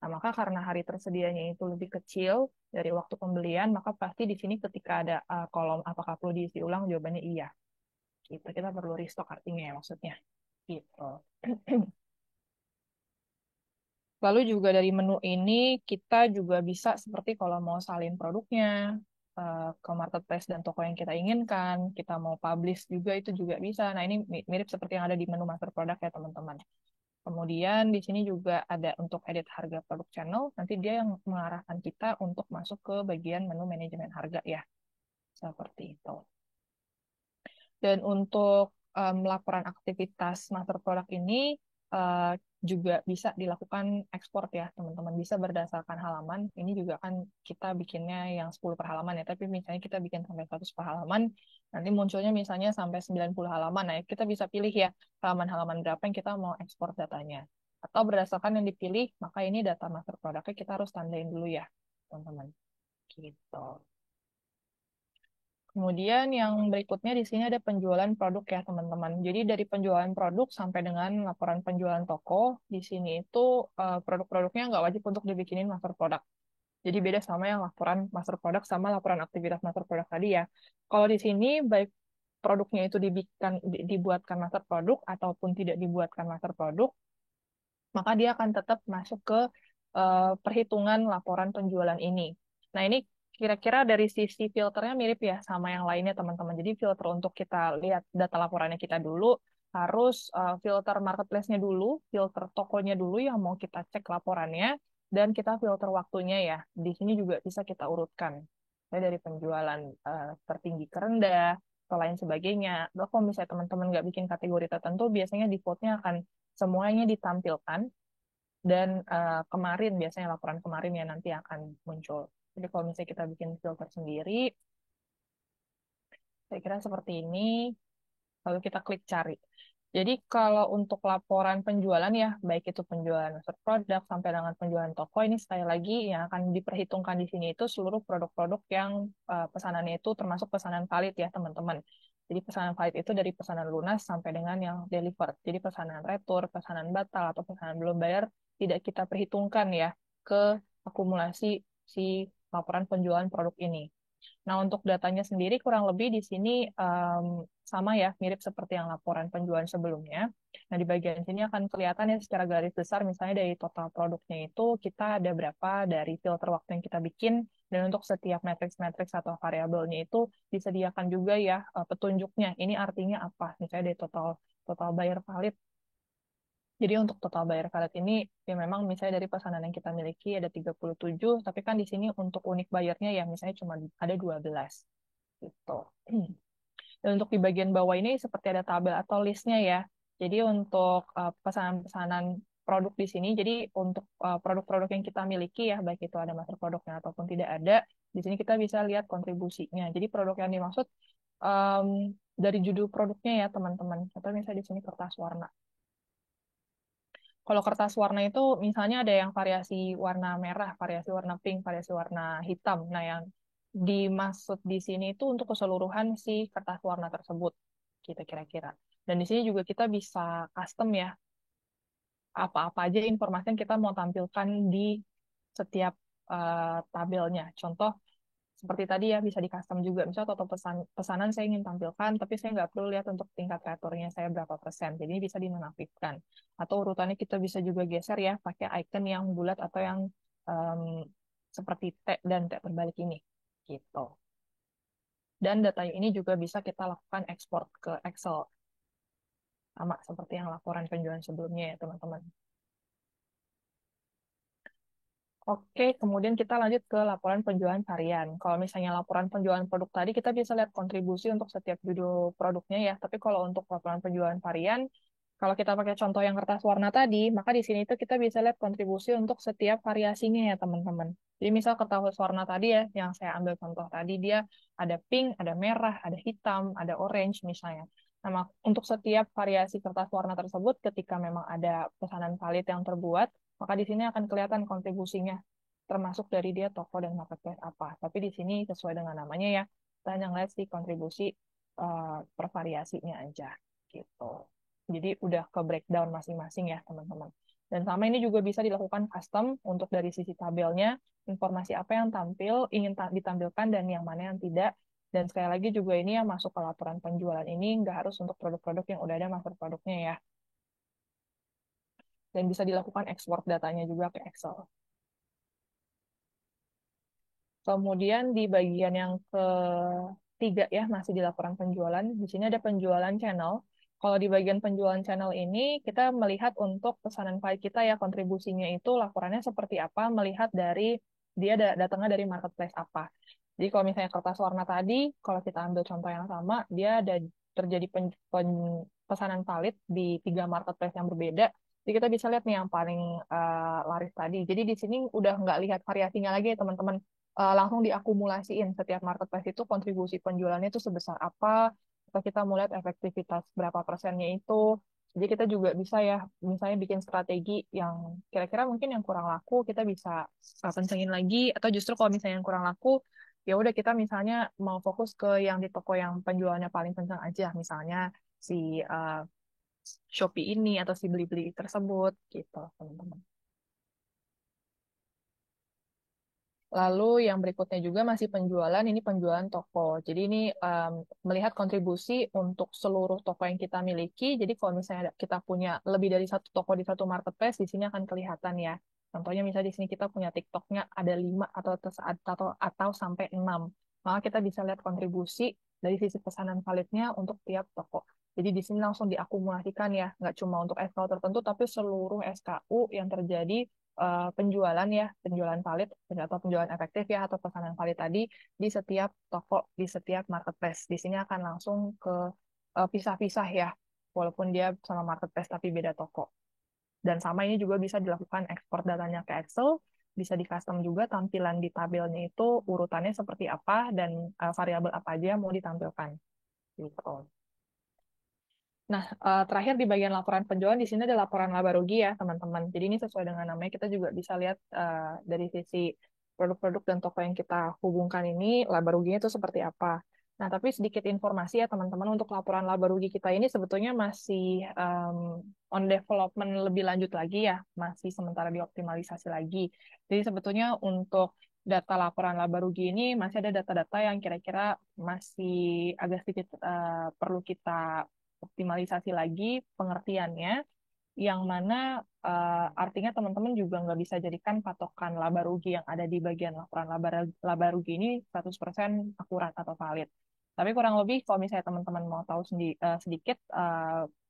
Nah, maka karena hari tersedianya itu lebih kecil dari waktu pembelian, maka pasti di sini ketika ada kolom apakah perlu diisi ulang, jawabannya iya. Kita perlu restock artinya ya maksudnya. Gitu. Lalu juga dari menu ini kita juga bisa seperti kalau mau salin produknya ke marketplace dan toko yang kita inginkan, kita mau publish juga itu juga bisa. Nah, ini mirip seperti yang ada di menu master product ya, teman-teman. Kemudian di sini juga ada untuk edit harga produk channel, nanti dia yang mengarahkan kita untuk masuk ke bagian menu manajemen harga ya. Seperti itu. Dan untuk laporan aktivitas master product ini eh, juga bisa dilakukan ekspor ya, teman-teman. Bisa berdasarkan halaman. Ini juga kan kita bikinnya yang 10 per halaman ya. Tapi misalnya kita bikin sampai 100 per halaman, nanti munculnya misalnya sampai 90 halaman. Nah, kita bisa pilih ya halaman-halaman berapa yang kita mau ekspor datanya. Atau berdasarkan yang dipilih, maka ini data master produknya kita harus tandain dulu ya, teman-teman. Gitu. Kemudian yang berikutnya di sini ada penjualan produk ya teman-teman. Jadi dari penjualan produk sampai dengan laporan penjualan toko, di sini itu produk-produknya nggak wajib untuk dibikinin master produk. Jadi beda sama yang laporan master produk sama laporan aktivitas master produk tadi ya. Kalau di sini baik produknya itu dibuatkan master produk ataupun tidak dibuatkan master produk, maka dia akan tetap masuk ke perhitungan laporan penjualan ini. Nah, ini kira-kira dari sisi filternya mirip ya sama yang lainnya, teman-teman. Jadi filter untuk kita lihat data laporannya kita dulu, harus filter marketplace-nya dulu, filter tokonya dulu yang mau kita cek laporannya, dan kita filter waktunya ya. Di sini juga bisa kita urutkan. Ya, dari penjualan tertinggi ke rendah, atau lain sebagainya. Lalu kalau misalnya teman-teman nggak bikin kategori tertentu, biasanya default-nya akan semuanya ditampilkan, dan kemarin, biasanya laporan kemarin ya nanti akan muncul. Jadi kalau misalnya kita bikin filter sendiri, saya kira seperti ini. Lalu kita klik cari. Jadi kalau untuk laporan penjualan ya, baik itu penjualan master produk sampai dengan penjualan toko, ini sekali lagi yang akan diperhitungkan di sini itu seluruh produk-produk yang pesanannya itu termasuk pesanan valid ya teman-teman. Jadi pesanan valid itu dari pesanan lunas sampai dengan yang delivered. Jadi pesanan retur, pesanan batal, atau pesanan belum bayar tidak kita perhitungkan ya ke akumulasi si laporan penjualan produk ini. Nah, untuk datanya sendiri kurang lebih di sini sama ya, mirip seperti yang laporan penjualan sebelumnya. Nah, di bagian sini akan kelihatan ya secara garis besar, misalnya dari total produknya itu kita ada berapa dari filter waktu yang kita bikin, dan untuk setiap matriks-matriks atau variabelnya itu disediakan juga ya petunjuknya. Ini artinya apa? Misalnya dari total total buyer valid. Jadi untuk total buyer valid ini ya memang misalnya dari pesanan yang kita miliki ada 37, tapi kan di sini untuk unik buyernya ya misalnya cuma ada 12 gitu. Dan untuk di bagian bawah ini seperti ada tabel atau listnya ya. Jadi untuk pesanan-pesanan produk di sini, jadi untuk produk-produk yang kita miliki ya, baik itu ada master produknya ataupun tidak ada, di sini kita bisa lihat kontribusinya. Jadi produk yang dimaksud em, dari judul produknya ya teman-teman. Atau misalnya di sini kertas warna. Kalau kertas warna itu misalnya ada yang variasi warna merah, variasi warna pink, variasi warna hitam. Nah, yang dimaksud di sini itu untuk keseluruhan si kertas warna tersebut, kita kira-kira. Dan di sini juga kita bisa custom ya, apa-apa aja informasi yang kita mau tampilkan di setiap tabelnya. Contoh, seperti tadi ya, bisa di custom juga. Misalnya total pesanan saya ingin tampilkan, tapi saya nggak perlu lihat untuk tingkat returnya saya berapa persen. Jadi ini bisa dinonaktifkan. Atau urutannya kita bisa juga geser ya, pakai icon yang bulat atau yang em, seperti T dan T terbalik ini. Gitu. Dan data ini juga bisa kita lakukan ekspor ke Excel. Sama seperti yang laporan penjualan sebelumnya ya, teman-teman. Oke, kemudian kita lanjut ke laporan penjualan harian. Kalau misalnya laporan penjualan produk tadi, kita bisa lihat kontribusi untuk setiap judul produknya ya. Tapi kalau untuk laporan penjualan harian, kalau kita pakai contoh yang kertas warna tadi, maka di sini itu kita bisa lihat kontribusi untuk setiap variasinya ya, teman-teman. Jadi misal kertas warna tadi ya, yang saya ambil contoh tadi, dia ada pink, ada merah, ada hitam, ada orange misalnya. Nah, untuk setiap variasi kertas warna tersebut, ketika memang ada pesanan valid yang terbuat, maka di sini akan kelihatan kontribusinya, termasuk dari dia toko dan marketplace apa. Tapi di sini sesuai dengan namanya ya, kita hanya lihat si kontribusi per variasinya aja gitu. Jadi udah ke breakdown masing-masing ya teman-teman. Dan sama ini juga bisa dilakukan custom untuk dari sisi tabelnya, informasi apa yang tampil, ingin ditampilkan dan yang mana yang tidak. Dan sekali lagi juga ini yang masuk ke laporan penjualan ini nggak harus untuk produk-produk yang udah ada master produknya ya. Dan bisa dilakukan ekspor datanya juga ke Excel. Kemudian di bagian yang ketiga ya, masih di laporan penjualan. Di sini ada penjualan channel. Kalau di bagian penjualan channel ini, kita melihat untuk pesanan file kita ya, kontribusinya itu laporannya seperti apa, melihat dari dia datangnya dari marketplace apa. Jadi kalau misalnya kertas warna tadi, kalau kita ambil contoh yang sama, dia ada terjadi pesanan valid di 3 marketplace yang berbeda. Jadi kita bisa lihat nih yang paling laris tadi. Jadi di sini udah nggak lihat variasinya lagi ya teman-teman, langsung diakumulasiin setiap marketplace itu kontribusi penjualannya itu sebesar apa, atau kita mau lihat efektivitas berapa persennya itu. Jadi kita juga bisa ya, misalnya bikin strategi yang kira-kira mungkin yang kurang laku kita bisa kencengin lagi, atau justru kalau misalnya yang kurang laku ya udah kita misalnya mau fokus ke yang di toko yang penjualannya paling kencang aja, misalnya si uh, Shopee ini atau si Blibli tersebut gitu teman-teman. Lalu yang berikutnya juga masih penjualan, ini penjualan toko. Jadi ini melihat kontribusi untuk seluruh toko yang kita miliki. Jadi kalau misalnya kita punya lebih dari satu toko di satu marketplace, di sini akan kelihatan ya. Contohnya misalnya di sini kita punya TikToknya ada 5 atau sampai 6. Maka kita bisa lihat kontribusi dari sisi pesanan validnya untuk tiap toko. Jadi di sini langsung diakumulasikan ya, nggak cuma untuk SKU tertentu, tapi seluruh SKU yang terjadi penjualan ya, penjualan valid atau penjualan efektif ya, atau pesanan valid tadi di setiap toko, di setiap marketplace. Di sini akan langsung ke pisah-pisah ya, walaupun dia sama marketplace tapi beda toko. Dan sama ini juga bisa dilakukan ekspor datanya ke Excel, bisa di custom juga tampilan di tabelnya itu urutannya seperti apa dan variabel apa aja yang mau ditampilkan. Gitu. Nah, terakhir di bagian laporan penjualan di sini ada laporan laba rugi ya, teman-teman. Jadi ini sesuai dengan namanya, kita juga bisa lihat dari sisi produk-produk dan toko yang kita hubungkan ini, laba ruginya itu seperti apa. Nah, tapi sedikit informasi ya, teman-teman, untuk laporan laba rugi kita ini sebetulnya masih on development lebih lanjut lagi ya, masih sementara dioptimalisasi lagi. Jadi sebetulnya untuk data laporan laba rugi ini masih ada data-data yang kira-kira masih agak sedikit perlu kita optimalisasi lagi pengertiannya, yang mana artinya teman-teman juga nggak bisa jadikan patokan laba rugi yang ada di bagian laporan laba rugi ini 100% akurat atau valid. Tapi kurang lebih kalau misalnya teman-teman mau tahu sedikit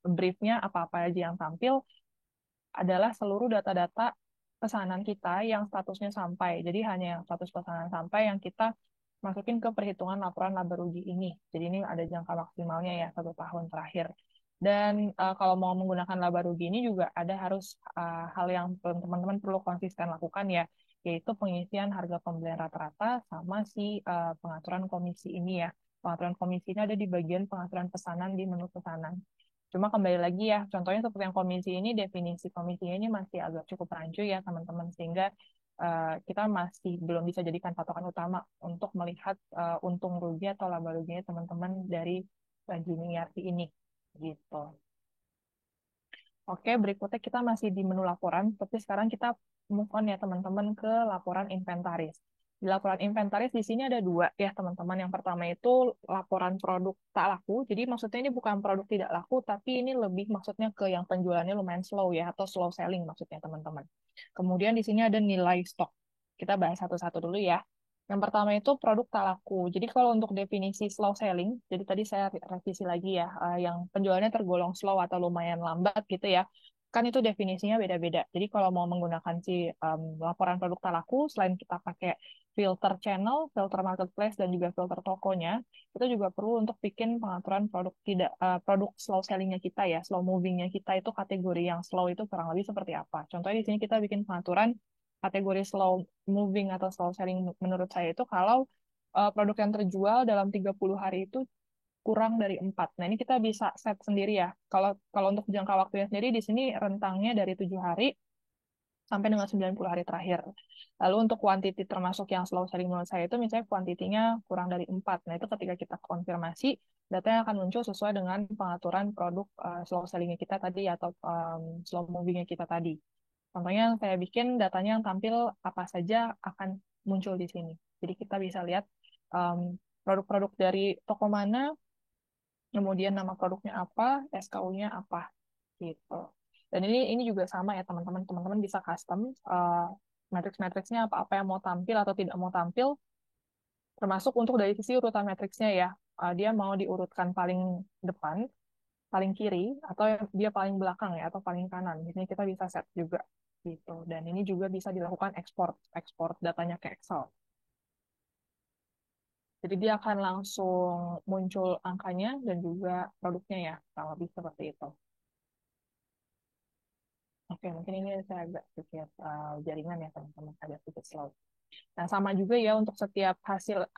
briefnya apa-apa aja yang tampil adalah seluruh data-data pesanan kita yang statusnya sampai. Jadi hanya yang status pesanan sampai yang kita masukin ke perhitungan laporan laba rugi ini. Jadi ini ada jangka maksimalnya ya 1 tahun terakhir. Dan kalau mau menggunakan laba rugi ini juga ada harus hal yang teman-teman perlu konsisten lakukan ya, yaitu pengisian harga pembelian rata-rata sama si pengaturan komisi ini ya. Pengaturan komisi ini ada di bagian pengaturan pesanan di menu pesanan. Cuma kembali lagi ya, contohnya seperti yang komisi ini, definisi komisinya ini masih agak cukup rancu ya teman-teman, sehingga kita masih belum bisa jadikan patokan utama untuk melihat untung rugi atau laba ruginya teman-teman dari Gini ERP ini. Gitu. Oke, berikutnya kita masih di menu laporan, tapi sekarang kita move on ya teman-teman ke laporan inventaris. Di laporan inventaris di sini ada dua ya teman-teman. Yang pertama itu laporan produk tak laku. Jadi maksudnya ini bukan produk tidak laku, tapi ini lebih maksudnya ke yang penjualannya lumayan slow ya, atau slow selling maksudnya teman-teman. Kemudian di sini ada nilai stok. Kita bahas satu-satu dulu ya. Yang pertama itu produk tak laku. Jadi kalau untuk definisi slow selling, jadi tadi saya revisi lagi ya, yang penjualannya tergolong slow atau lumayan lambat gitu ya, kan itu definisinya beda-beda. Jadi kalau mau menggunakan si laporan produk tak laku, selain kita pakai filter channel, filter marketplace, dan juga filter tokonya, itu juga perlu untuk bikin pengaturan produk slow sellingnya kita ya, slow movingnya kita itu kategori yang slow itu kurang lebih seperti apa. Contohnya di sini kita bikin pengaturan kategori slow moving atau slow selling menurut saya itu kalau produk yang terjual dalam 30 hari itu kurang dari 4. Nah, ini kita bisa set sendiri ya. Kalau kalau untuk jangka waktunya sendiri di sini rentangnya dari 7 hari sampai dengan 90 hari terakhir. Lalu untuk quantity termasuk yang slow selling menurut saya itu misalnya kuantitinya kurang dari 4. Nah, itu ketika kita konfirmasi, datanya akan muncul sesuai dengan pengaturan produk slow sellingnya kita tadi atau slow movingnya kita tadi. Contohnya yang saya bikin datanya yang tampil apa saja akan muncul di sini. Jadi kita bisa lihat um, produk-produk dari toko mana, kemudian nama produknya apa, SKU-nya apa, gitu. Dan ini juga sama ya teman-teman. Teman-teman bisa custom matrix-matrixnya apa-apa yang mau tampil atau tidak mau tampil, termasuk untuk dari sisi urutan matriksnya ya. Dia mau diurutkan paling depan, paling kiri, atau dia paling belakang ya, atau paling kanan. Di sini kita bisa set juga gitu. Dan ini juga bisa dilakukan ekspor ekspor datanya ke Excel. Jadi dia akan langsung muncul angkanya dan juga produknya ya, kurang lebih seperti itu. Oke, mungkin ini saya agak sedikit jaringan ya teman-teman, agak sedikit slow. Nah, sama juga ya untuk setiap hasil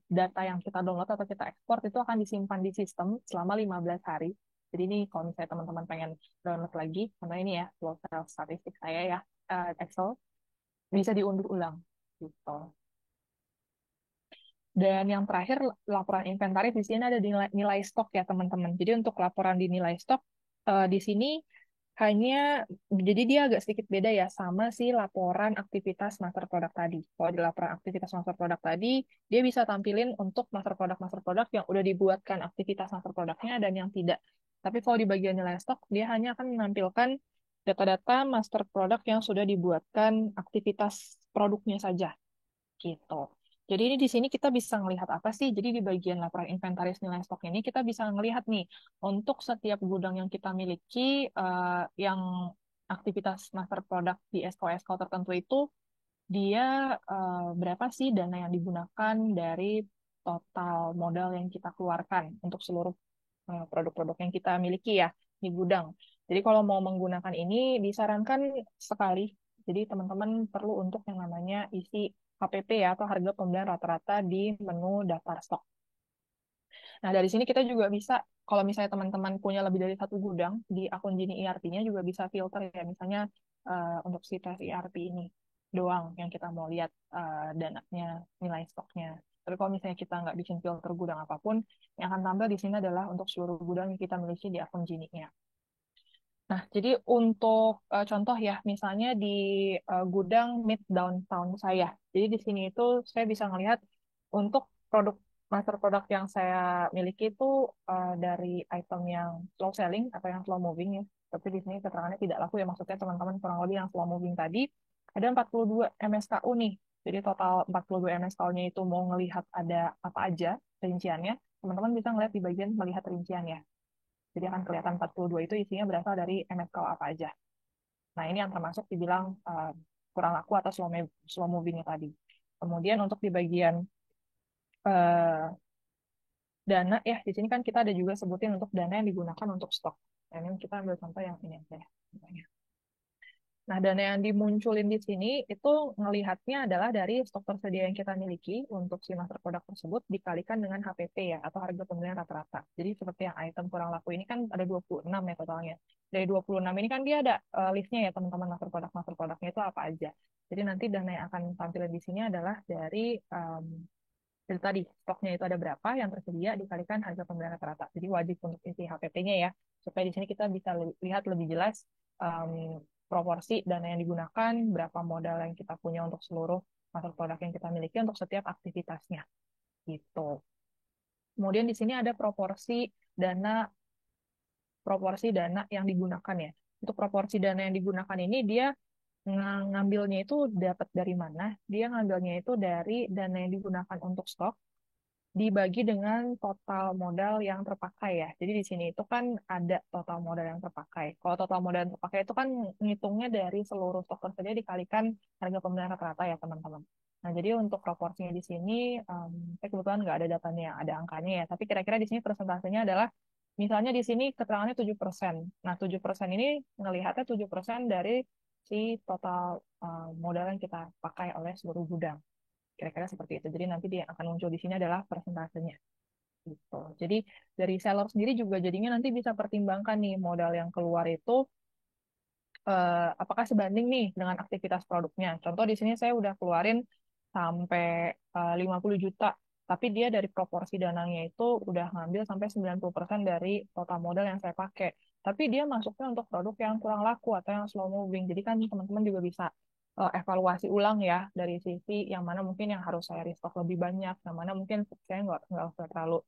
data yang kita download atau kita ekspor itu akan disimpan di sistem selama 15 hari. Jadi ini kalau misalnya teman-teman pengen download lagi, karena ini ya, flow statistik saya ya, Excel, bisa diunduh ulang. Gitu. Dan yang terakhir, laporan inventaris di sini ada nilai stok ya teman-teman. Jadi untuk laporan di nilai stok, di sini hanya, jadi dia agak sedikit beda ya sama si laporan aktivitas master produk tadi. Kalau di laporan aktivitas master produk tadi, dia bisa tampilin untuk master produk yang udah dibuatkan aktivitas master produknya dan yang tidak. Tapi kalau di bagian nilai stok, dia hanya akan menampilkan data-data master product yang sudah dibuatkan aktivitas produknya saja gitu. Jadi ini di sini kita bisa melihat apa sih? Jadi di bagian laporan inventaris nilai stok ini kita bisa melihat nih untuk setiap gudang yang kita miliki yang aktivitas master product di SKU tertentu itu dia berapa sih dana yang digunakan dari total modal yang kita keluarkan untuk seluruh produk-produk yang kita miliki ya di gudang. Jadi kalau mau menggunakan ini disarankan sekali. Jadi teman-teman perlu untuk yang namanya isi HPP ya atau harga pembelian rata-rata di menu daftar stok. Nah, dari sini kita juga bisa, kalau misalnya teman-teman punya lebih dari satu gudang, di akun Gini ERP-nya juga bisa filter ya. Misalnya untuk si tes ERP ini doang yang kita mau lihat dananya, nilai stoknya. Tapi kalau misalnya kita nggak bikin filter gudang apapun, yang akan tampil di sini adalah untuk seluruh gudang yang kita miliki di akun Gini-nya. Nah, jadi untuk contoh ya, misalnya di gudang mid downtown saya. Jadi di sini itu saya bisa melihat untuk produk master produk yang saya miliki itu dari item yang slow selling atau yang slow moving ya. Tapi di sini keterangannya tidak laku ya, maksudnya teman-teman kurang lebih yang slow moving tadi ada 42 MSKU nih. Jadi total 42 MSKU-nya itu mau ngelihat ada apa aja rinciannya, teman-teman bisa ngelihat di bagian melihat rinciannya. Jadi akan kelihatan 42 itu isinya berasal dari MFK apa aja. Nah, ini yang termasuk dibilang kurang laku atau slow moving tadi. Kemudian untuk di bagian uh, dana, ya di sini kan kita ada juga sebutin untuk dana yang digunakan untuk stok. Nah, ini kita ambil contoh yang ini aja ya. Nah, dana yang dimunculin di sini itu ngelihatnya adalah dari stok tersedia yang kita miliki untuk si master produk tersebut dikalikan dengan HPP ya, atau harga pembelian rata-rata. Jadi seperti yang item kurang laku ini kan ada 26 ya totalnya. Dari 26 ini kan dia ada listnya ya teman-teman master produknya itu apa aja. Jadi nanti dana yang akan tampil di sini adalah dari tadi stoknya itu ada berapa yang tersedia dikalikan harga pembelian rata-rata. Jadi wajib untuk isi HPP-nya ya, supaya di sini kita bisa lihat lebih jelas proporsi dana yang digunakan, berapa modal yang kita punya untuk seluruh masuk produk yang kita miliki untuk setiap aktivitasnya. Gitu. Kemudian di sini ada proporsi dana yang digunakan ya. Untuk proporsi dana yang digunakan ini dia ngambilnya itu dapat dari mana? Dia ngambilnya itu dari dana yang digunakan untuk stok dibagi dengan total modal yang terpakai ya. Jadi di sini itu kan ada total modal yang terpakai. Kalau total modal yang terpakai itu kan ngitungnya dari seluruh stok tersedia dikalikan harga pembelian rata-rata ya teman-teman. Nah jadi untuk proporsinya di sini, saya kebetulan nggak ada datanya, ada angkanya ya. Tapi kira-kira di sini persentasenya adalah, misalnya di sini keterangannya 7%. Nah 7% ini ngelihatnya 7% dari si total modal yang kita pakai oleh seluruh gudang. Kira-kira seperti itu. Jadi nanti dia akan muncul di sini adalah persentasenya. Gitu. Jadi dari seller sendiri juga jadinya nanti bisa pertimbangkan nih modal yang keluar itu apakah sebanding nih dengan aktivitas produknya. Contoh di sini saya udah keluarin sampai 50 juta, tapi dia dari proporsi dananya itu udah ngambil sampai 90% dari total modal yang saya pakai. Tapi dia masuknya untuk produk yang kurang laku atau yang slow moving. Jadi kan teman-teman juga bisa evaluasi ulang ya dari sisi yang mana mungkin yang harus saya restock lebih banyak, yang mana mungkin saya nggak usah terlalu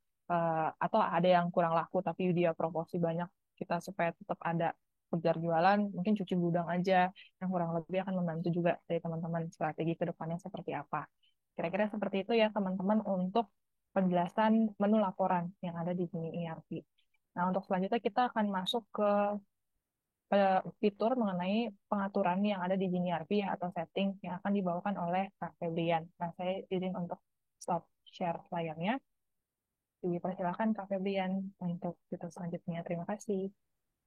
atau ada yang kurang laku tapi dia proporsi banyak, kita supaya tetap ada kejar jualan, mungkin cuci gudang aja, yang kurang lebih akan membantu juga dari teman-teman strategi ke depannya seperti apa. Kira-kira seperti itu ya teman-teman untuk penjelasan menu laporan yang ada di sini ERP. Nah, untuk selanjutnya kita akan masuk ke fitur mengenai pengaturan yang ada di Gini ERP ya, atau setting yang akan dibawakan oleh Kak Febrian. Nah, saya izin untuk stop share layarnya. Dipersilakan Kak Febrian untuk fitur selanjutnya. Terima kasih.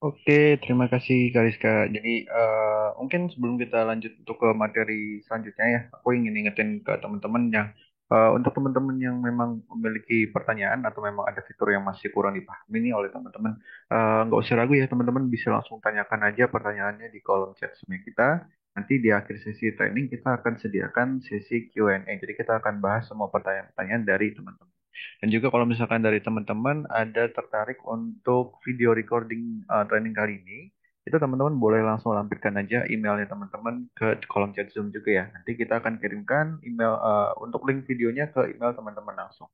Oke, terima kasih Kariska. Jadi mungkin sebelum kita lanjut untuk ke materi selanjutnya ya, aku ingin ingetin ke teman-teman yang untuk teman-teman yang memang memiliki pertanyaan atau memang ada fitur yang masih kurang dipahami nih oleh teman-teman, nggak usah ragu ya teman-teman bisa langsung tanyakan aja pertanyaannya di kolom chat Zoom kita. Nanti di akhir sesi training kita akan sediakan sesi Q&A. Jadi kita akan bahas semua pertanyaan-pertanyaan dari teman-teman. Dan juga kalau misalkan dari teman-teman ada tertarik untuk video recording training kali ini, itu teman-teman boleh langsung lampirkan aja emailnya teman-teman ke kolom chat Zoom juga ya. Nanti kita akan kirimkan email untuk link videonya ke email teman-teman langsung.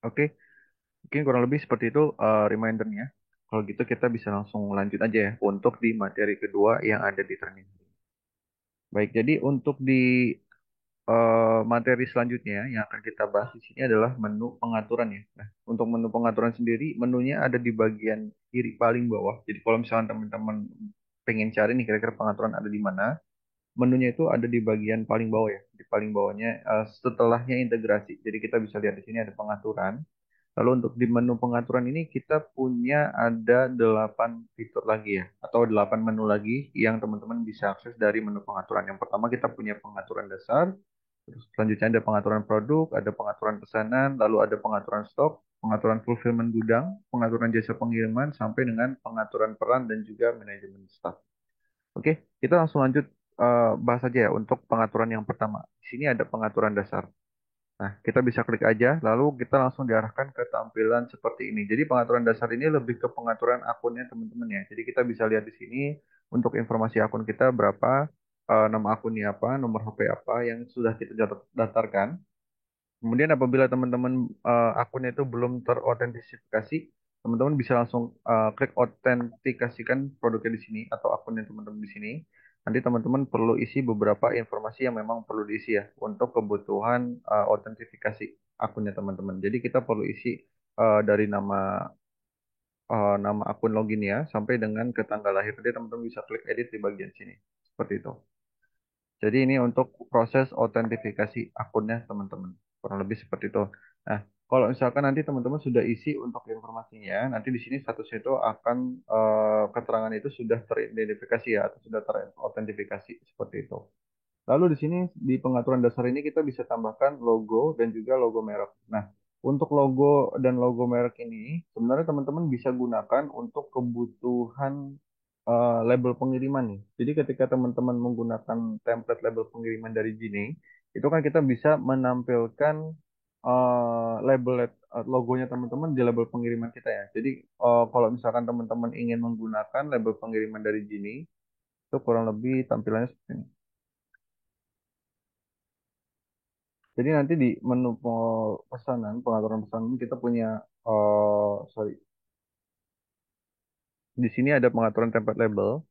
Oke, mungkin kurang lebih seperti itu remindernya. Kalau gitu kita bisa langsung lanjut aja ya untuk di materi kedua yang ada di training. Baik, jadi untuk di materi selanjutnya yang akan kita bahas di sini adalah menu pengaturan ya. Nah, untuk menu pengaturan sendiri, menunya ada di bagian kiri paling bawah. Jadi kalau misalnya teman-teman pengen cari nih kira-kira pengaturan ada di mana, menunya itu ada di bagian paling bawah ya. Di paling bawahnya setelahnya integrasi. Jadi kita bisa lihat di sini ada pengaturan. Lalu untuk di menu pengaturan ini kita punya ada 8 fitur lagi ya, atau 8 menu lagi yang teman-teman bisa akses dari menu pengaturan. Yang pertama kita punya pengaturan dasar, terus selanjutnya ada pengaturan produk, ada pengaturan pesanan, lalu ada pengaturan stok, pengaturan fulfillment gudang, pengaturan jasa pengiriman, sampai dengan pengaturan peran dan juga manajemen staff. Oke, kita langsung lanjut bahas aja ya untuk pengaturan yang pertama. Di sini ada pengaturan dasar. Nah, kita bisa klik aja, lalu kita langsung diarahkan ke tampilan seperti ini. Jadi pengaturan dasar ini lebih ke pengaturan akunnya teman-teman ya. Jadi kita bisa lihat di sini untuk informasi akun kita berapa, nama akunnya apa, nomor HP apa yang sudah kita daftarkan. Kemudian apabila teman-teman akunnya itu belum terotentifikasi, teman-teman bisa langsung klik otentikasikan produknya di sini atau akunnya teman-teman di sini. Nanti teman-teman perlu isi beberapa informasi yang memang perlu diisi ya untuk kebutuhan otentifikasi akunnya teman-teman. Jadi kita perlu isi dari nama akun login ya sampai dengan ke tanggal lahir. Jadi teman-teman bisa klik edit di bagian sini. Seperti itu. Jadi ini untuk proses autentifikasi akunnya teman-teman. Kurang lebih seperti itu. Nah, kalau misalkan nanti teman-teman sudah isi untuk informasinya, nanti di sini statusnya itu akan keterangan itu sudah teridentifikasi ya atau sudah terautentikasi seperti itu. Lalu di sini di pengaturan dasar ini kita bisa tambahkan logo dan juga logo merek. Nah, untuk logo dan logo merek ini sebenarnya teman-teman bisa gunakan untuk kebutuhan label pengiriman nih. Jadi ketika teman-teman menggunakan template label pengiriman dari Gini, itu kan kita bisa menampilkan label logonya teman-teman di label pengiriman kita ya. Jadi kalau misalkan teman-teman ingin menggunakan label pengiriman dari Gini, itu kurang lebih tampilannya seperti ini. Jadi nanti di menu pesanan, pengaturan pesanan kita punya, sorry, di sini ada pengaturan template label.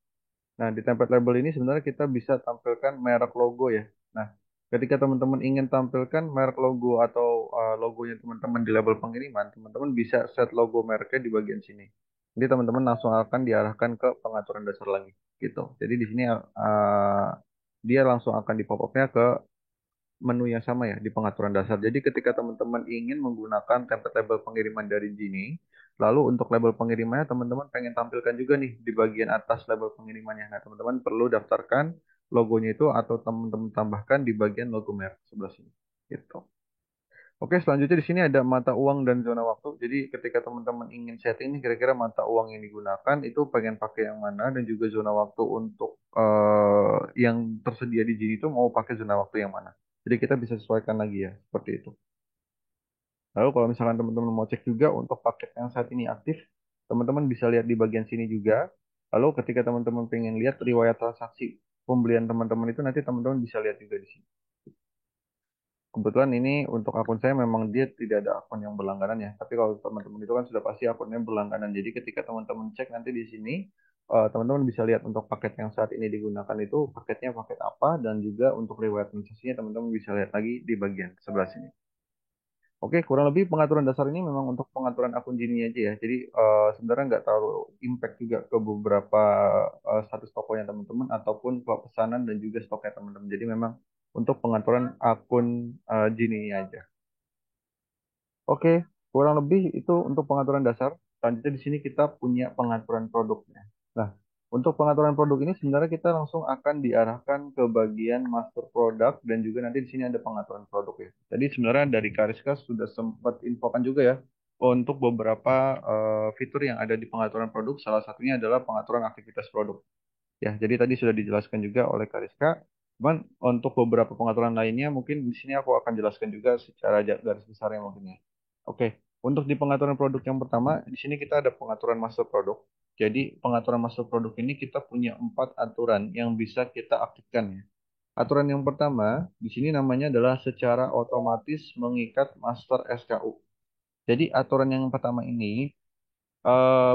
Nah, di template label ini sebenarnya kita bisa tampilkan merek logo ya. Nah, ketika teman-teman ingin tampilkan merek logo atau logonya teman-teman di label pengiriman, teman-teman bisa set logo mereknya di bagian sini. Jadi teman-teman langsung akan diarahkan ke pengaturan dasar lagi, gitu. Jadi di sini dia langsung akan di pop-up-nya ke menu yang sama ya di pengaturan dasar. Jadi ketika teman-teman ingin menggunakan template label pengiriman dari Gini, lalu untuk label pengirimannya teman-teman pengen tampilkan juga nih di bagian atas label pengirimannya. Nah, teman-teman perlu daftarkan logonya itu atau teman-teman tambahkan di bagian logo merek sebelah sini. Gitu. Oke, selanjutnya di sini ada mata uang dan zona waktu. Jadi ketika teman-teman ingin setting nih kira-kira mata uang yang digunakan itu pengen pakai yang mana dan juga zona waktu untuk yang tersedia di Gini itu mau pakai zona waktu yang mana. Jadi kita bisa sesuaikan lagi ya, seperti itu. Lalu kalau misalkan teman-teman mau cek juga untuk paket yang saat ini aktif, teman-teman bisa lihat di bagian sini juga. Lalu ketika teman-teman pengen lihat riwayat transaksi pembelian teman-teman itu nanti teman-teman bisa lihat juga di sini. Kebetulan ini untuk akun saya memang dia tidak ada akun yang berlangganan ya. Tapi kalau teman-teman itu kan sudah pasti akunnya berlangganan. Jadi ketika teman-teman cek nanti di sini, teman-teman bisa lihat untuk paket yang saat ini digunakan itu paketnya paket apa dan juga untuk riwayat transaksinya teman-teman bisa lihat lagi di bagian sebelah sini. Oke, kurang lebih pengaturan dasar ini memang untuk pengaturan akun Gini aja ya. Jadi sebenarnya nggak terlalu impact juga ke beberapa status tokonya teman-teman ataupun ke pesanan dan juga stoknya teman-teman. Jadi memang untuk pengaturan akun Gini aja. Oke, kurang lebih itu untuk pengaturan dasar. Selanjutnya di sini kita punya pengaturan produknya. Nah, untuk pengaturan produk ini sebenarnya kita langsung akan diarahkan ke bagian master produk dan juga nanti di sini ada pengaturan produk ya. Tadi sebenarnya dari Kariska sudah sempat infokan juga ya untuk beberapa fitur yang ada di pengaturan produk. Salah satunya adalah pengaturan aktivitas produk. Ya, jadi tadi sudah dijelaskan juga oleh Kariska. Cuman untuk beberapa pengaturan lainnya mungkin di sini aku akan jelaskan juga secara garis besarnya mungkin ya. Oke, untuk di pengaturan produk yang pertama, di sini kita ada pengaturan master produk. Jadi pengaturan master produk ini kita punya 4 aturan yang bisa kita aktifkan ya. Aturan yang pertama, di sini namanya adalah secara otomatis mengikat master SKU. Jadi aturan yang pertama ini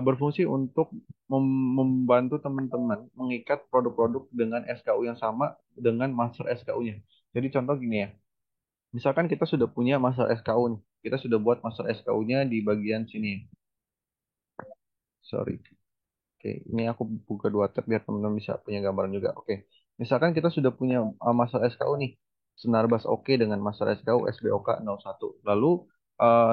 berfungsi untuk membantu teman-teman mengikat produk-produk dengan SKU yang sama dengan master SKU-nya. Jadi contoh gini ya, misalkan kita sudah punya master SKU nih, kita sudah buat master SKU-nya di bagian sini. Sorry. Oke, ini aku buka dua tab biar teman-teman bisa punya gambaran juga. Oke, misalkan kita sudah punya master SKU nih, Senarbas oke dengan master SKU SBOK 01. Lalu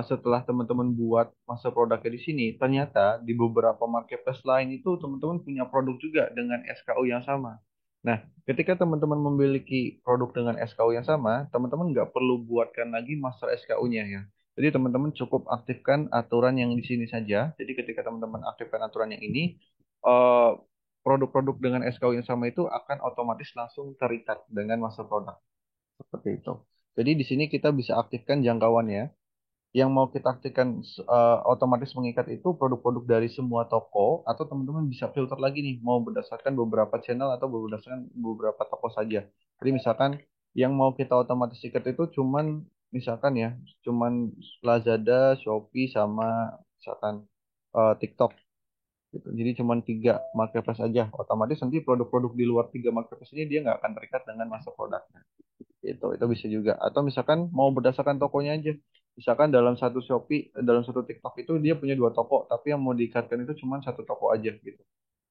setelah teman-teman buat master produknya di sini, ternyata di beberapa marketplace lain itu teman-teman punya produk juga dengan SKU yang sama. Nah, ketika teman-teman memiliki produk dengan SKU yang sama, teman-teman nggak perlu buatkan lagi master SKU-nya ya. Jadi teman-teman cukup aktifkan aturan yang di sini saja. Jadi ketika teman-teman aktifkan aturan yang ini, eh, produk-produk dengan SKU yang sama itu akan otomatis langsung terikat dengan master produk seperti itu. Jadi di sini kita bisa aktifkan jangkauannya. Yang mau kita aktifkan otomatis mengikat itu produk-produk dari semua toko atau teman-teman bisa filter lagi nih mau berdasarkan beberapa channel atau berdasarkan beberapa toko saja. Jadi misalkan yang mau kita otomatis ikat itu cuman misalkan ya, cuman Lazada, Shopee sama misalkan TikTok gitu. Jadi cuma tiga marketplace aja. Otomatis nanti produk-produk di luar tiga marketplace ini dia nggak akan terikat dengan masa produknya. Itu bisa juga. Atau misalkan mau berdasarkan tokonya aja. Misalkan dalam satu Shopee, dalam satu TikTok itu dia punya dua toko, tapi yang mau diikatkan itu cuma satu toko aja gitu.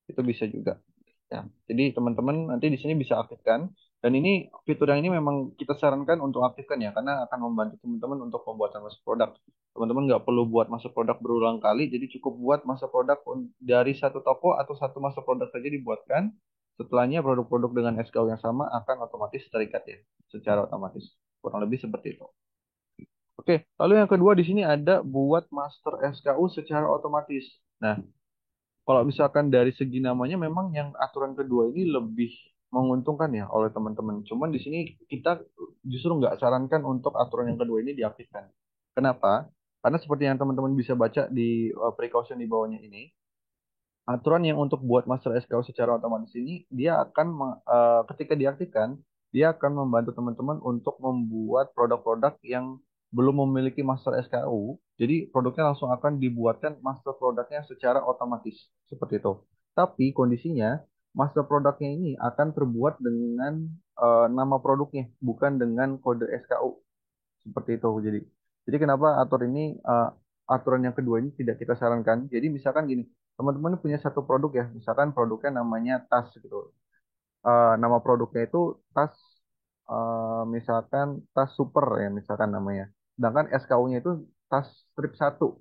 Itu bisa juga. Ya, jadi teman-teman nanti di sini bisa aktifkan. Dan ini fitur yang ini memang kita sarankan untuk aktifkan ya, karena akan membantu teman-teman untuk pembuatan masuk produk. Teman-teman nggak perlu buat masuk produk berulang kali, jadi cukup buat masuk produk dari satu toko atau satu masuk produk saja dibuatkan. Setelahnya produk-produk dengan SKU yang sama akan otomatis terikat ya, secara otomatis. Kurang lebih seperti itu. Oke, lalu yang kedua di sini ada buat master SKU secara otomatis. Nah, kalau misalkan dari segi namanya memang yang aturan kedua ini lebih menguntungkan ya oleh teman-teman. Cuman di sini kita justru nggak sarankan untuk aturan yang kedua ini diaktifkan. Kenapa? Karena seperti yang teman-teman bisa baca di precaution di bawahnya ini, aturan yang untuk buat master SKU secara otomatis ini dia akan ketika diaktifkan dia akan membantu teman-teman untuk membuat produk-produk yang belum memiliki master SKU. Jadi produknya langsung akan dibuatkan master produknya secara otomatis seperti itu. Tapi kondisinya master produknya ini akan terbuat dengan nama produknya bukan dengan kode SKU seperti itu. Jadi kenapa aturan yang kedua ini tidak kita sarankan? Jadi misalkan gini, teman-teman punya satu produk ya, misalkan produknya namanya tas gitu. Nama produknya itu tas, misalkan tas super ya, misalkan namanya. Sedangkan SKU-nya itu tas strip satu.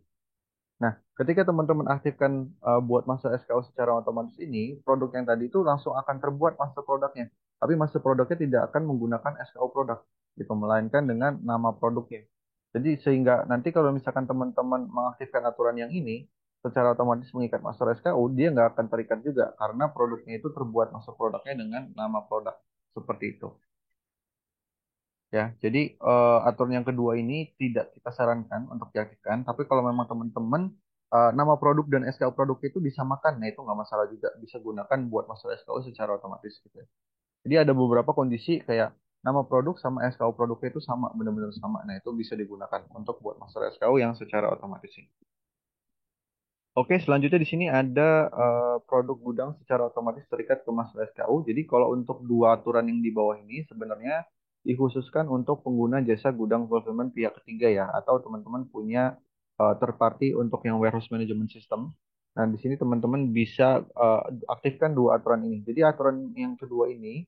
Nah, ketika teman-teman aktifkan buat masuk SKU secara otomatis ini, produk yang tadi itu langsung akan terbuat master produknya. Tapi master produknya tidak akan menggunakan SKU produk, gitu, melainkan dengan nama produknya. Jadi sehingga nanti kalau misalkan teman-teman mengaktifkan aturan yang ini, secara otomatis mengikat master SKU, dia nggak akan terikat juga karena produknya itu terbuat master produknya dengan nama produk. Seperti itu. Ya, jadi aturan yang kedua ini tidak kita sarankan untuk diaktifkan. Tapi kalau memang teman-teman nama produk dan SKU produk itu disamakan, nah itu nggak masalah juga. Bisa gunakan buat masalah SKU secara otomatis gitu ya. Jadi ada beberapa kondisi kayak nama produk sama SKU produknya itu sama, benar-benar sama. Nah itu bisa digunakan untuk buat masalah SKU yang secara otomatis ini. Oke, selanjutnya di sini ada produk gudang secara otomatis terikat ke master SKU. Jadi kalau untuk dua aturan yang di bawah ini sebenarnya dikhususkan untuk pengguna jasa gudang fulfillment pihak ketiga ya, atau teman-teman punya third party untuk yang warehouse management system. Nah, di sini teman-teman bisa aktifkan dua aturan ini. Jadi aturan yang kedua ini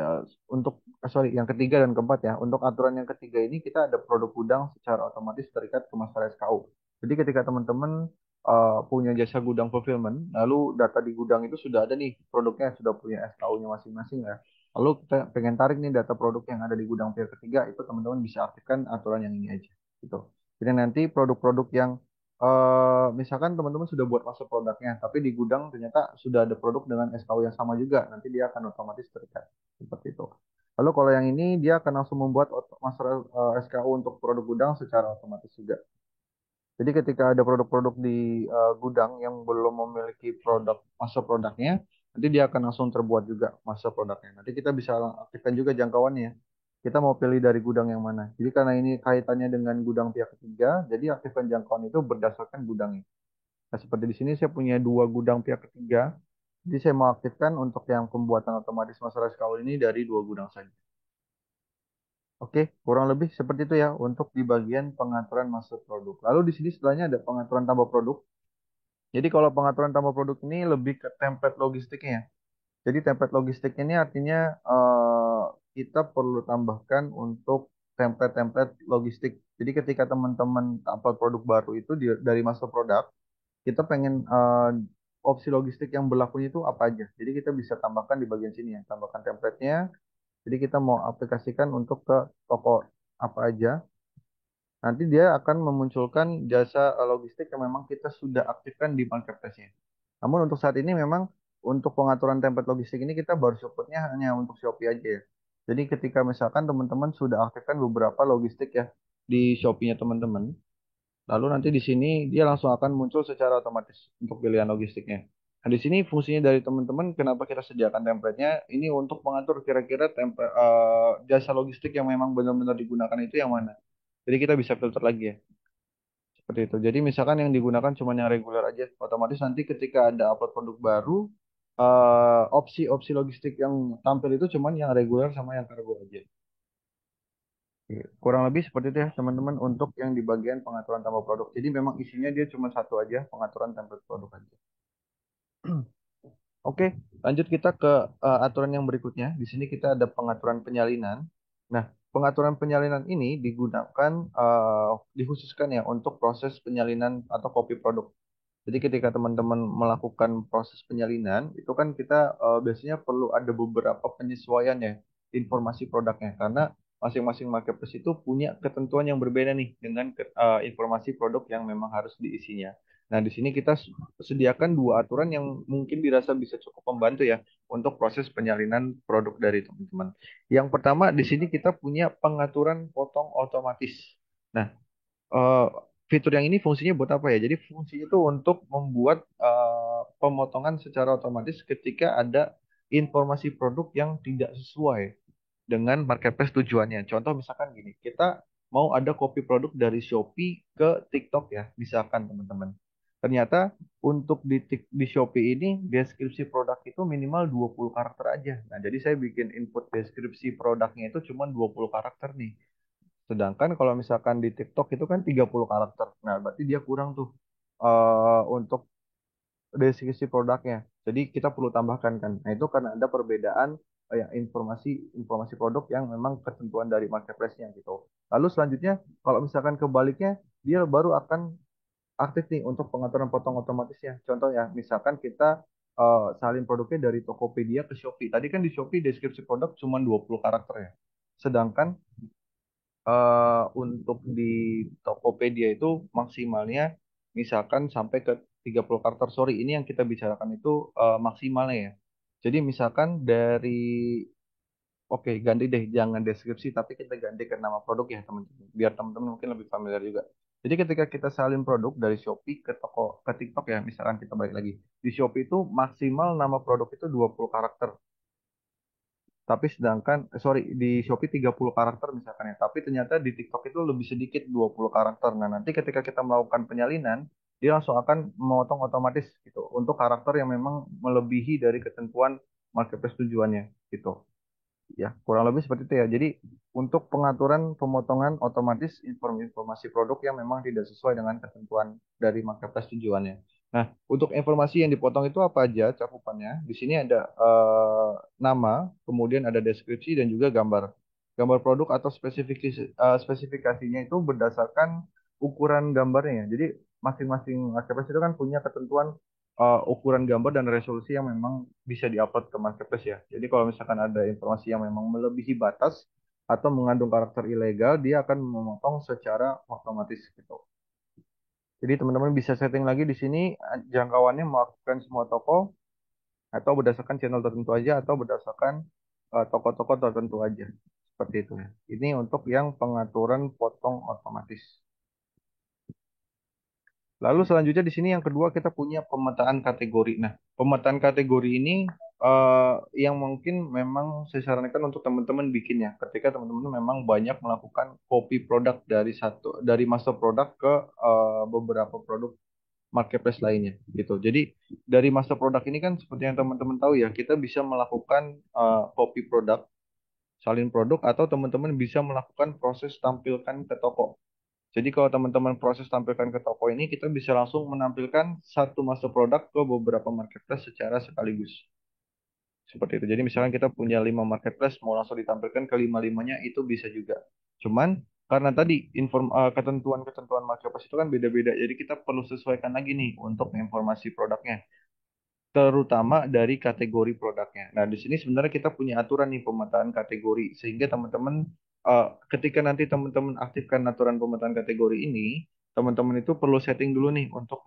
eh, untuk sorry yang ketiga dan keempat ya untuk aturan yang ketiga ini kita ada produk gudang secara otomatis terikat ke master SKU. Jadi ketika teman-teman punya jasa gudang fulfillment lalu data di gudang itu sudah ada nih produknya sudah punya SKU-nya masing-masing ya, lalu kita pengen tarik nih data produk yang ada di gudang pihak ketiga itu teman-teman bisa aktifkan aturan yang ini aja gitu. Jadi nanti produk-produk yang misalkan teman-teman sudah buat masuk produknya, tapi di gudang ternyata sudah ada produk dengan SKU yang sama juga, nanti dia akan otomatis terikat seperti itu. Lalu kalau yang ini dia akan langsung membuat master SKU untuk produk gudang secara otomatis juga. Jadi ketika ada produk-produk di gudang yang belum memiliki produk master produknya, nanti dia akan langsung terbuat juga master produknya. Nanti kita bisa aktifkan juga jangkauannya. Kita mau pilih dari gudang yang mana. Jadi karena ini kaitannya dengan gudang pihak ketiga, jadi aktifkan jangkauan itu berdasarkan gudangnya. Nah, seperti di sini saya punya dua gudang pihak ketiga. Jadi saya mau aktifkan untuk yang pembuatan otomatis masalah skala ini dari dua gudang saja. Oke, kurang lebih seperti itu ya untuk di bagian pengaturan masuk produk. Lalu di sini setelahnya ada pengaturan tambah produk. Jadi kalau pengaturan tambah produk ini lebih ke template logistiknya ya. Jadi template logistik ini artinya kita perlu tambahkan untuk template-template logistik. Jadi ketika teman-teman upload produk baru itu dari master produk, kita pengen opsi logistik yang berlaku itu apa aja. Jadi kita bisa tambahkan di bagian sini ya, tambahkan template-nya. Jadi kita mau aplikasikan untuk ke toko apa aja. Nanti dia akan memunculkan jasa logistik yang memang kita sudah aktifkan di marketplace-nya. Namun untuk saat ini memang untuk pengaturan template logistik ini kita baru supportnya hanya untuk Shopee aja ya. Jadi ketika misalkan teman-teman sudah aktifkan beberapa logistik ya di Shopee-nya teman-teman, lalu nanti di sini dia langsung akan muncul secara otomatis untuk pilihan logistiknya. Nah, di sini fungsinya dari teman-teman kenapa kita sediakan template-nya ini untuk mengatur kira-kira jasa logistik yang memang benar-benar digunakan itu yang mana. Jadi kita bisa filter lagi ya. Seperti itu. Jadi misalkan yang digunakan cuma yang reguler aja, otomatis nanti ketika ada upload produk baru, opsi-opsi logistik yang tampil itu cuma yang reguler sama yang kargo aja. Oke. Kurang lebih seperti itu ya teman-teman untuk yang di bagian pengaturan tambah produk. Jadi memang isinya dia cuma satu aja, pengaturan template produk aja. Oke, lanjut kita ke aturan yang berikutnya. Di sini kita ada pengaturan penyalinan. Nah, pengaturan penyalinan ini digunakan dikhususkan ya untuk proses penyalinan atau copy produk. Jadi ketika teman-teman melakukan proses penyalinan, itu kan kita biasanya perlu ada beberapa penyesuaian ya informasi produknya karena masing-masing marketplace itu punya ketentuan yang berbeda nih dengan informasi produk yang memang harus diisinya. Nah, di sini kita sediakan dua aturan yang mungkin dirasa bisa cukup membantu ya untuk proses penyalinan produk dari teman-teman. Yang pertama, di sini kita punya pengaturan potong otomatis. Nah, eh, fitur yang ini fungsinya buat apa ya? Jadi fungsinya itu untuk membuat pemotongan secara otomatis ketika ada informasi produk yang tidak sesuai dengan marketplace tujuannya. Contoh misalkan gini, kita mau ada copy produk dari Shopee ke TikTok ya, misalkan teman-teman. Ternyata untuk di Shopee ini deskripsi produk itu minimal 20 karakter aja. Nah, jadi saya bikin input deskripsi produknya itu cuma 20 karakter nih. Sedangkan kalau misalkan di TikTok itu kan 30 karakter. Nah, berarti dia kurang tuh untuk deskripsi produknya. Jadi kita perlu tambahkan kan. Nah, itu karena ada perbedaan ya, informasi informasi produk yang memang ketentuan dari marketplace-nya gitu. Lalu selanjutnya kalau misalkan kebaliknya dia baru akan aktif nih untuk pengaturan potong otomatisnya. Contoh ya, misalkan kita salin produknya dari Tokopedia ke Shopee. Tadi kan di Shopee deskripsi produk cuma 20 karakter ya. Sedangkan untuk di Tokopedia itu maksimalnya misalkan sampai ke 30 karakter. Sorry, ini yang kita bicarakan itu maksimalnya ya. Jadi misalkan dari, oke ganti deh, jangan deskripsi, tapi kita ganti ke nama produk ya teman-teman. Biar teman-teman mungkin lebih familiar juga. Jadi ketika kita salin produk dari Shopee ke ke TikTok ya, misalkan kita balik lagi. Di Shopee itu maksimal nama produk itu 20 karakter. Tapi sedangkan, sorry, di Shopee 30 karakter misalkan ya. Tapi ternyata di TikTok itu lebih sedikit 20 karakter. Nah, nanti ketika kita melakukan penyalinan, dia langsung akan memotong otomatis gitu. Untuk karakter yang memang melebihi dari ketentuan marketplace tujuannya gitu. Ya, kurang lebih seperti itu ya. Jadi, untuk pengaturan pemotongan otomatis informasi produk yang memang tidak sesuai dengan ketentuan dari marketplace tujuannya. Nah, untuk informasi yang dipotong itu apa aja cakupannya? Di sini ada nama, kemudian ada deskripsi dan juga gambar. Gambar produk atau spesifikasinya itu berdasarkan ukuran gambarnya ya. Jadi, masing-masing marketplace itu kan punya ketentuan ukuran gambar dan resolusi yang memang bisa diupload ke marketplace ya. Jadi kalau misalkan ada informasi yang memang melebihi batas atau mengandung karakter ilegal, dia akan memotong secara otomatis gitu. Jadi teman-teman bisa setting lagi di sini jangkauannya melakukan semua toko atau berdasarkan channel tertentu aja atau berdasarkan toko-toko tertentu aja. Seperti itu ya. Ini untuk yang pengaturan potong otomatis. Lalu selanjutnya di sini yang kedua kita punya pemetaan kategori. Nah, pemetaan kategori ini eh, yang mungkin memang saya sarankan untuk teman-teman bikinnya. Ketika teman-teman memang banyak melakukan copy produk dari master produk ke beberapa produk. marketplace lainnya gitu. Jadi dari master produk ini kan seperti yang teman-teman tahu ya, kita bisa melakukan copy produk, salin produk, atau teman-teman bisa melakukan proses tampilkan ke toko. Jadi kalau teman-teman proses tampilkan ke toko ini, kita bisa langsung menampilkan satu master produk ke beberapa marketplace secara sekaligus. Seperti itu. Jadi misalkan kita punya 5 marketplace, mau langsung ditampilkan ke lima-limanya itu bisa juga. Cuman karena tadi ketentuan-ketentuan marketplace itu kan beda-beda, jadi kita perlu sesuaikan lagi nih untuk informasi produknya, terutama dari kategori produknya. Nah, di sini sebenarnya kita punya aturan nih pemetaan kategori, sehingga teman-teman ketika nanti teman-teman aktifkan aturan pemetaan kategori ini, teman-teman itu perlu setting dulu nih untuk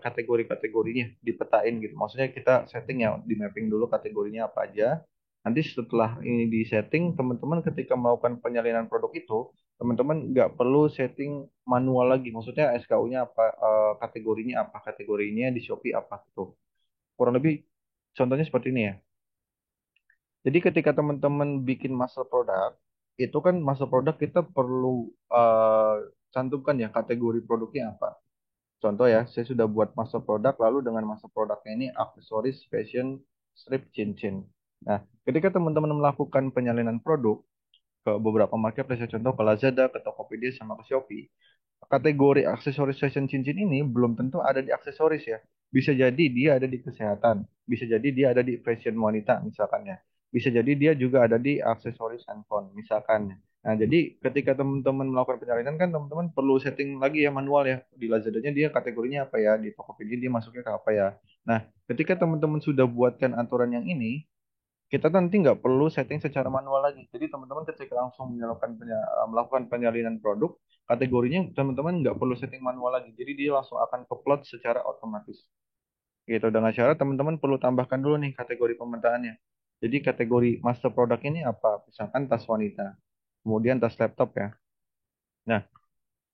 kategori-kategorinya dipetain gitu. Maksudnya kita setting ya, di mapping dulu kategorinya apa aja. Nanti setelah ini di setting, teman-teman ketika melakukan penyalinan produk itu, teman-teman nggak perlu setting manual lagi. Maksudnya SKU-nya apa, kategorinya apa, kategorinya di Shopee apa gitu. Kurang lebih contohnya seperti ini ya. Jadi ketika teman-teman bikin master produk, itu kan master produk kita perlu cantumkan ya kategori produknya apa. Contoh ya, saya sudah buat master produk, lalu dengan master produknya ini aksesoris, fashion, strip, cincin. Nah, ketika teman-teman melakukan penyalinan produk ke beberapa marketplace, ya, contoh ke Lazada, ke Tokopedia, sama ke Shopee, kategori aksesoris fashion cincin ini belum tentu ada di aksesoris ya. Bisa jadi dia ada di kesehatan, bisa jadi dia ada di fashion wanita misalkan ya. Bisa jadi dia juga ada di aksesoris handphone misalkan. Nah, jadi ketika teman-teman melakukan penyalinan kan teman-teman perlu setting lagi ya manual ya. Di Lazadanya dia kategorinya apa ya, di Tokopedia dia masuknya ke apa ya. Nah, ketika teman-teman sudah buatkan aturan yang ini, kita tuh nanti nggak perlu setting secara manual lagi. Jadi teman-teman ketika langsung melakukan penyalinan produk, kategorinya teman-teman nggak perlu setting manual lagi. Jadi dia langsung akan keplot secara otomatis. Gitu. Dengan syarat teman-teman perlu tambahkan dulu nih kategori pemetaannya. Jadi kategori master produk ini apa? Misalkan tas wanita, kemudian tas laptop ya. Nah,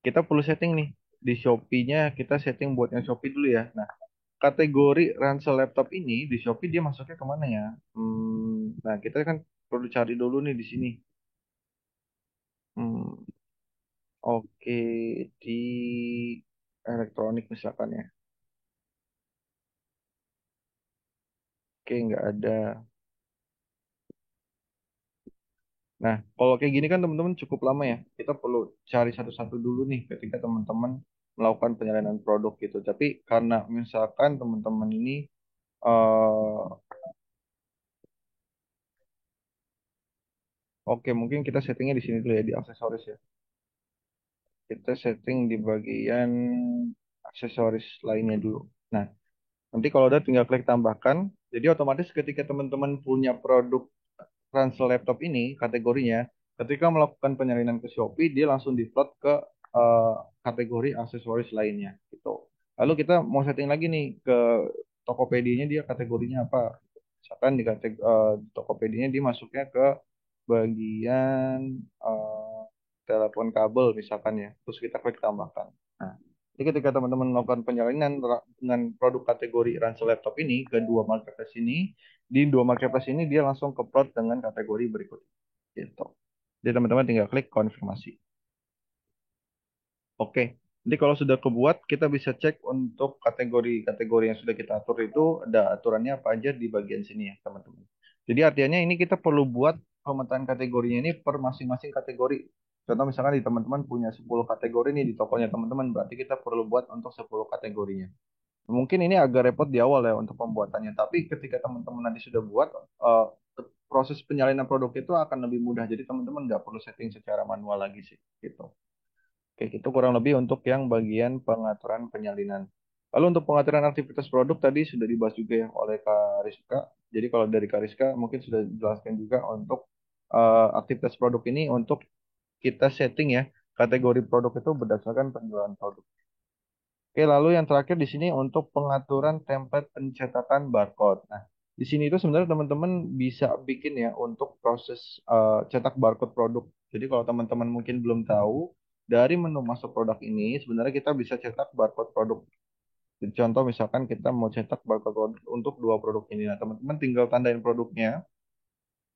kita perlu setting nih di Shopee-nya, kita setting buat yang Shopee dulu ya. Nah, kategori ransel laptop ini di Shopee dia masuknya kemana ya? Nah, kita kan perlu cari dulu nih di sini. Hmm, oke, di elektronik misalkan ya. Oke, nggak ada. Nah, kalau kayak gini kan teman-teman cukup lama ya. Kita perlu cari satu-satu dulu nih ketika teman-teman melakukan penyalinan produk gitu. Tapi karena misalkan teman-teman ini oke, mungkin kita settingnya di sini dulu ya di aksesoris ya. Kita setting di bagian aksesoris lainnya dulu. Nah, nanti kalau udah tinggal klik tambahkan. Jadi otomatis ketika teman-teman punya produk ransel laptop ini kategorinya, ketika melakukan penyalinan ke Shopee, dia langsung diplot ke eh, kategori aksesoris lainnya gitu. Lalu kita mau setting lagi nih ke Tokopedia-nya dia kategorinya apa? Misalkan di Tokopedia-nya dia masuknya ke bagian eh, telepon kabel misalkan ya. Terus kita klik tambahkan. Nah, jadi ketika teman-teman melakukan penyalinan dengan produk kategori ransel laptop ini ke dua marketplace ini, di dua marketplace ini dia langsung keplot dengan kategori berikut gitu. Jadi teman-teman tinggal klik konfirmasi. Oke. Jadi kalau sudah kebuat, kita bisa cek untuk kategori-kategori yang sudah kita atur itu ada aturannya apa aja di bagian sini ya, teman-teman. Jadi artinya ini kita perlu buat pemetaan kategorinya ini per masing-masing kategori. Contoh misalkan di teman-teman punya 10 kategori nih di tokonya teman-teman, berarti kita perlu buat untuk 10 kategorinya. Mungkin ini agak repot di awal ya untuk pembuatannya, tapi ketika teman-teman nanti sudah buat, eh, proses penyalinan produk itu akan lebih mudah. Jadi teman-teman nggak perlu setting secara manual lagi sih, gitu. Oke, itu kurang lebih untuk yang bagian pengaturan penyalinan. Lalu untuk pengaturan aktivitas produk tadi sudah dibahas juga ya oleh Kak Rizka. Jadi kalau dari Kak Rizka mungkin sudah dijelaskan juga untuk aktivitas produk ini untuk kita setting ya kategori produk itu berdasarkan penjualan produk. Oke, lalu yang terakhir di sini untuk pengaturan template pencetakan barcode. Nah, di sini itu sebenarnya teman-teman bisa bikin ya untuk proses cetak barcode produk. Jadi kalau teman-teman mungkin belum tahu, dari menu masuk produk ini sebenarnya kita bisa cetak barcode produk. Jadi contoh misalkan kita mau cetak barcode produk untuk dua produk ini. Nah, teman-teman tinggal tandain produknya,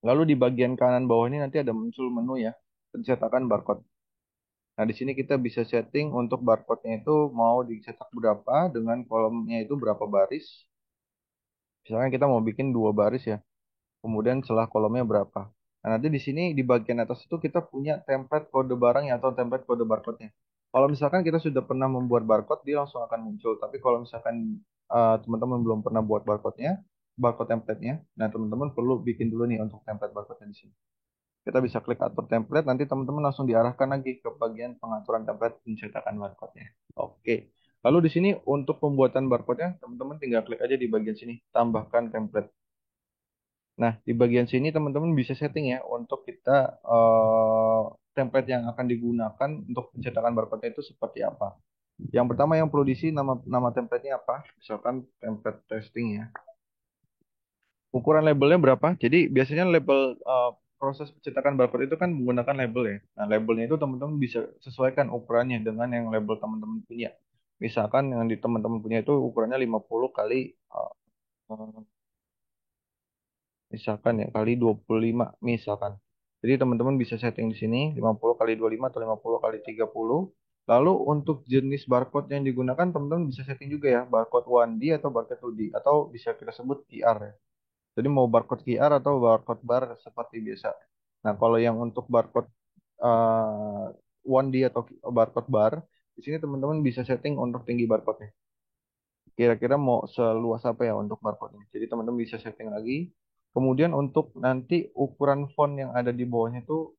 lalu di bagian kanan bawah ini nanti ada muncul menu ya, pencetakan barcode. Nah, di sini kita bisa setting untuk barcode-nya itu mau dicetak berapa dengan kolomnya itu berapa baris. Misalkan kita mau bikin 2 baris ya, kemudian celah kolomnya berapa. Nah, nanti di sini di bagian atas itu kita punya template kode barangnya atau template kode barcode-nya. Kalau misalkan kita sudah pernah membuat barcode, dia langsung akan muncul. Tapi kalau misalkan teman-teman belum pernah buat barcode-nya, barcode template-nya, nah teman-teman perlu bikin dulu nih untuk template barcode-nya di sini. Kita bisa klik atur template, nanti teman-teman langsung diarahkan lagi ke bagian pengaturan template pencetakan barcode-nya. Oke. Lalu di sini untuk pembuatan barcode-nya, teman-teman tinggal klik aja di bagian sini, tambahkan template. Nah, di bagian sini teman-teman bisa setting ya untuk kita eh, template yang akan digunakan untuk pencetakan barcode itu seperti apa. Yang pertama yang perlu diisi nama nama template-nya apa? Misalkan template testing ya. Ukuran labelnya berapa? Jadi biasanya label proses pencetakan barcode itu kan menggunakan label ya. Nah, labelnya itu teman-teman bisa sesuaikan ukurannya dengan yang label teman-teman punya. Misalkan yang di teman-teman punya itu ukurannya 50 kali misalkan ya kali 25 misalkan. Jadi teman-teman bisa setting di sini 50 kali 25 atau 50 kali 30. Lalu untuk jenis barcode yang digunakan teman-teman bisa setting juga ya barcode 1D atau barcode 2D atau bisa kita sebut QR ya. Jadi mau barcode QR atau barcode bar seperti biasa. Nah, kalau yang untuk barcode 1D atau barcode bar, di sini teman-teman bisa setting untuk tinggi barcode-nya. Kira-kira mau seluas apa ya untuk barcode-nya. Jadi teman-teman bisa setting lagi. Kemudian untuk nanti ukuran font yang ada di bawahnya itu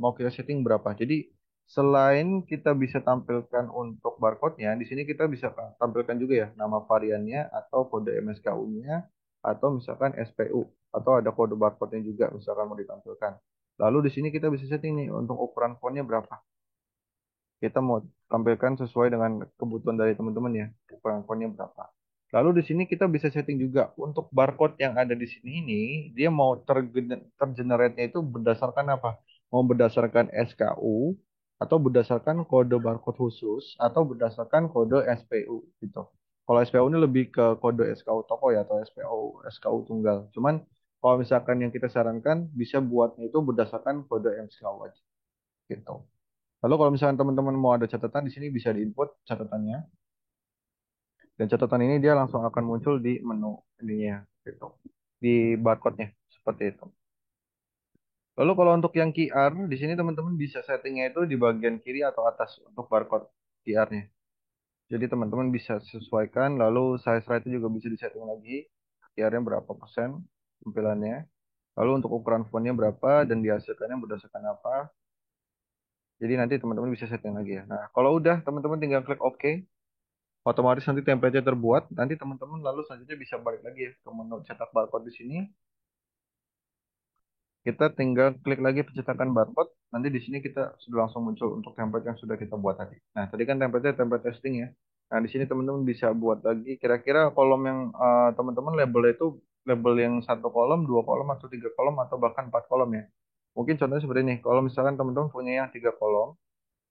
mau kita setting berapa. Jadi selain kita bisa tampilkan untuk barcode-nya, di sini kita bisa tampilkan juga ya nama variannya atau kode MSKU-nya atau misalkan SPU atau ada kode barcode-nya juga misalkan mau ditampilkan. Lalu di sini kita bisa setting nih untuk ukuran fontnya berapa. Kita mau tampilkan sesuai dengan kebutuhan dari teman-teman ya, ukuran fontnya berapa. Lalu di sini kita bisa setting juga untuk barcode yang ada di sini ini, dia mau tergenerate-nya itu berdasarkan apa? Mau berdasarkan SKU atau berdasarkan kode barcode khusus atau berdasarkan kode SPU gitu. Kalau SPU ini lebih ke kode SKU toko ya atau SKU tunggal. Cuman kalau misalkan yang kita sarankan bisa buatnya itu berdasarkan kode SKU aja gitu. Lalu kalau misalnya teman-teman mau ada catatan di sini bisa diinput catatannya dan catatan ini dia langsung akan muncul di menu ininya gitu. Di barcode-nya seperti itu. Lalu kalau untuk yang QR di sini teman-teman bisa settingnya itu di bagian kiri atau atas untuk barcode QR-nya. Jadi teman-teman bisa sesuaikan lalu size rate juga bisa disetting lagi QR-nya berapa persen tampilannya. Lalu untuk ukuran fontnya berapa dan dihasilkannya berdasarkan apa. Jadi nanti teman-teman bisa setting lagi ya. Nah, kalau udah teman-teman tinggal klik OK. Otomatis nanti template-nya terbuat. Nanti teman-teman lalu selanjutnya bisa balik lagi ya ke menu cetak barcode di sini. Kita tinggal klik lagi pencetakan barcode. Nanti di sini kita sudah langsung muncul untuk template yang sudah kita buat tadi. Nah, tadi kan template-nya template testing ya. Nah, di sini teman-teman bisa buat lagi kira-kira kolom yang teman-teman labelnya itu label yang 1 kolom, 2 kolom, atau 3 kolom, atau bahkan 4 kolom ya. Mungkin contohnya seperti ini. Kalau misalkan teman-teman punya yang 3 kolom,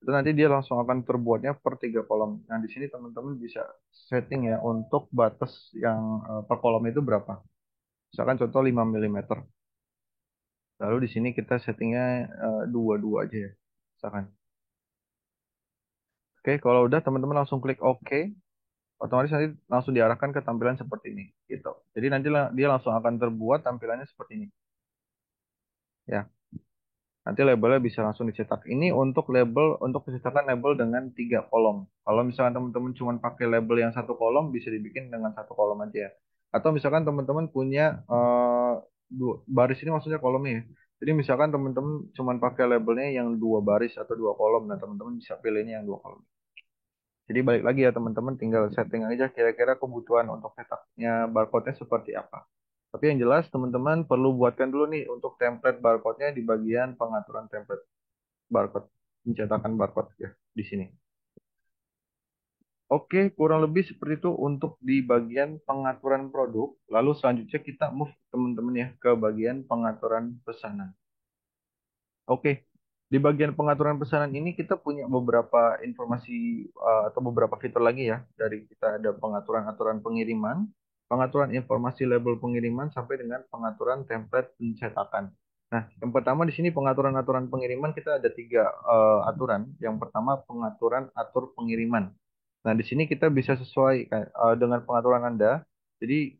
itu nanti dia langsung akan terbuatnya per 3 kolom. Nah, di sini teman-teman bisa setting ya untuk batas yang per kolom itu berapa. Misalkan contoh 5 mm. Lalu di sini kita settingnya 22 aja ya. Misalkan. Oke, kalau udah teman-teman langsung klik OK. Otomatis nanti langsung diarahkan ke tampilan seperti ini. Gitu. Jadi nanti dia langsung akan terbuat tampilannya seperti ini. Ya. Nanti labelnya bisa langsung dicetak. Ini untuk label, untuk pencetakan label dengan 3 kolom. Kalau misalkan teman-teman cuma pakai label yang 1 kolom, bisa dibikin dengan 1 kolom aja ya. Atau misalkan teman-teman punya baris ini maksudnya kolomnya ya. Jadi misalkan teman-teman cuma pakai labelnya yang 2 baris atau 2 kolom, nah teman-teman bisa pilihnya yang 2 kolom. Jadi balik lagi ya teman-teman, tinggal setting aja kira-kira kebutuhan untuk cetaknya barcode-nya seperti apa. Tapi yang jelas teman-teman perlu buatkan dulu nih untuk template barcode-nya di bagian pengaturan template barcode, pencetakan barcode ya di sini. Oke, kurang lebih seperti itu untuk di bagian pengaturan produk. Lalu selanjutnya kita move teman-teman ya ke bagian pengaturan pesanan. Oke, di bagian pengaturan pesanan ini kita punya beberapa informasi atau beberapa fitur lagi ya. Dari kita ada pengaturan aturan pengiriman, pengaturan informasi label pengiriman sampai dengan pengaturan template pencetakan. Nah, yang pertama di sini pengaturan-aturan pengiriman kita ada tiga aturan. Yang pertama pengaturan atur pengiriman. Nah, di sini kita bisa sesuai dengan pengaturan Anda. Jadi,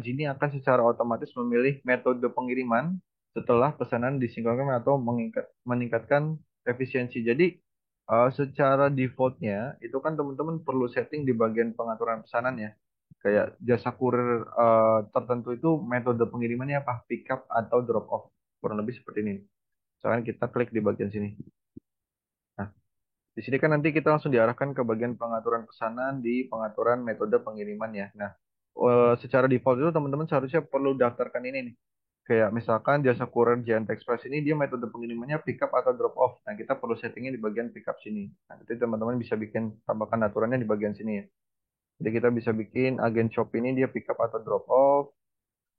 Gini akan secara otomatis memilih metode pengiriman setelah pesanan disinkronkan atau meningkatkan efisiensi. Jadi, secara defaultnya itu kan teman-teman perlu setting di bagian pengaturan pesanan ya. Kayak jasa kurir tertentu itu metode pengirimannya apa? Pick up atau drop off. Kurang lebih seperti ini. Misalkan kita klik di bagian sini. Nah, di sini kan nanti kita langsung diarahkan ke bagian pengaturan pesanan di pengaturan metode pengiriman ya. Nah, secara default itu teman-teman seharusnya perlu daftarkan ini nih. Kayak misalkan jasa kurir Giant Express ini dia metode pengirimannya pick up atau drop off. Nah, kita perlu settingnya di bagian pick up sini. Nah, nanti teman-teman bisa bikin tambahkan aturannya di bagian sini ya. Jadi kita bisa bikin agen shop ini dia pick up atau drop off.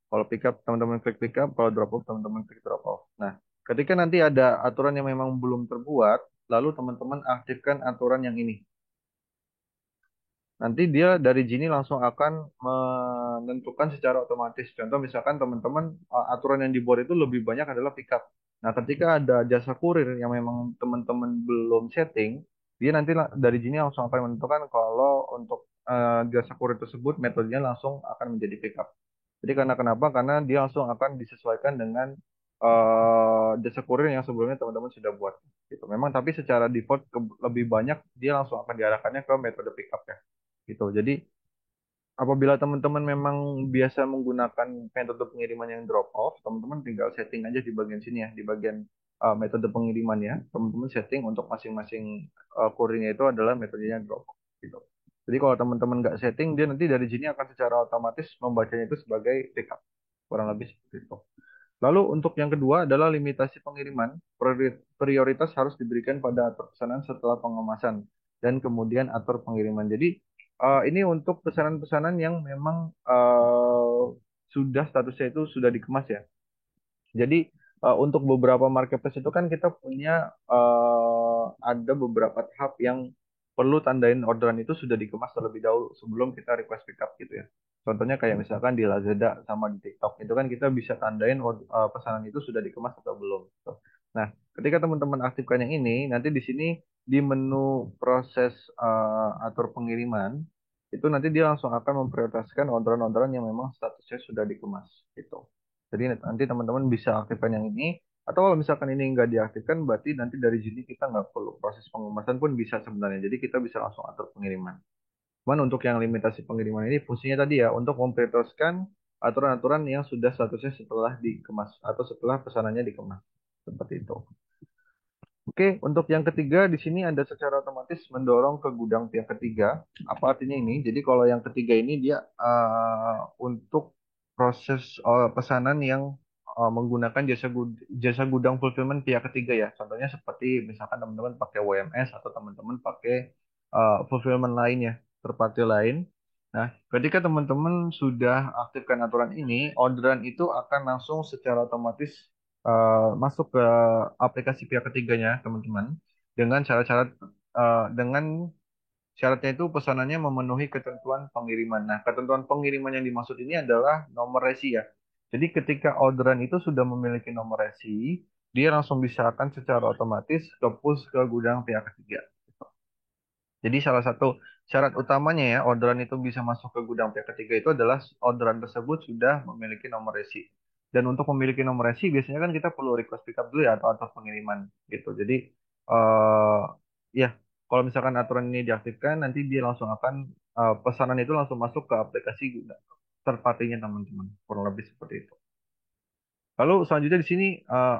Kalau pick up teman-teman klik pick up, kalau drop off teman-teman klik drop off. Nah, ketika nanti ada aturan yang memang belum terbuat, lalu teman-teman aktifkan aturan yang ini. Nanti dia dari Gini langsung akan menentukan secara otomatis. Contoh misalkan teman-teman aturan yang dibuat itu lebih banyak adalah pickup. Nah, ketika ada jasa kurir yang memang teman-teman belum setting, dia nanti dari Gini langsung akan menentukan kalau untuk jasa kurir tersebut metodenya langsung akan menjadi pickup. Jadi karena kenapa? Karena dia langsung akan disesuaikan dengan jasa kurir yang sebelumnya teman-teman sudah buat. Gitu. Memang tapi secara default lebih banyak dia langsung akan diarahkannya ke metode pickup ya gitu. Jadi apabila teman-teman memang biasa menggunakan metode pengiriman yang drop off, teman-teman tinggal setting aja di bagian sini ya, di bagian metode pengiriman ya. Teman-teman setting untuk masing-masing kurirnya itu adalah metodenya drop off gitu. Jadi kalau teman-teman nggak setting, dia nanti dari sini akan secara otomatis membacanya itu sebagai pickup. Kurang lebih seperti itu. Lalu untuk yang kedua adalah limitasi pengiriman. Prioritas harus diberikan pada atur pesanan setelah pengemasan dan kemudian atur pengiriman. Jadi ini untuk pesanan-pesanan yang memang sudah statusnya itu sudah dikemas ya. Jadi untuk beberapa marketplace itu kan kita punya ada beberapa tahap yang perlu tandain orderan itu sudah dikemas terlebih dahulu sebelum kita request pickup gitu ya. Contohnya kayak misalkan di Lazada sama di TikTok itu kan kita bisa tandain pesanan itu sudah dikemas atau belum. Gitu. Nah, ketika teman-teman aktifkan yang ini, nanti di sini di menu proses atur pengiriman itu nanti dia langsung akan memprioritaskan orderan-orderan yang memang statusnya sudah dikemas gitu. Jadi nanti teman-teman bisa aktifkan yang ini. Atau kalau misalkan ini nggak diaktifkan, berarti nanti dari sini kita nggak perlu proses pengemasan pun bisa sebenarnya. Jadi kita bisa langsung atur pengiriman. Cuman untuk yang limitasi pengiriman ini fungsinya tadi ya untuk memprioritaskan aturan-aturan yang sudah statusnya setelah dikemas atau setelah pesanannya dikemas. Seperti itu. Oke, untuk yang ketiga di sini ada secara otomatis mendorong ke gudang pihak ketiga. Apa artinya ini? Jadi kalau yang ketiga ini dia untuk proses pesanan yang menggunakan jasa gudang fulfillment pihak ketiga ya. Contohnya seperti misalkan teman-teman pakai WMS atau teman-teman pakai fulfillment lain ya, third party lain. Nah, ketika teman-teman sudah aktifkan aturan ini, orderan itu akan langsung secara otomatis masuk ke aplikasi pihak ketiganya, teman-teman, dengan syarat-syarat dengan syaratnya itu pesanannya memenuhi ketentuan pengiriman. Nah, ketentuan pengiriman yang dimaksud ini adalah nomor resi ya. Jadi ketika orderan itu sudah memiliki nomor resi, dia langsung bisa akan secara otomatis ke push ke gudang pihak ketiga. Jadi salah satu syarat utamanya ya orderan itu bisa masuk ke gudang pihak ketiga itu adalah orderan tersebut sudah memiliki nomor resi. Dan untuk memiliki nomor resi biasanya kan kita perlu request pickup dulu ya atau atur pengiriman gitu. Jadi eh ya kalau misalkan aturan ini diaktifkan nanti dia langsung akan pesanan itu langsung masuk ke aplikasi third party-nya teman-teman. Kurang lebih seperti itu. Lalu selanjutnya di sini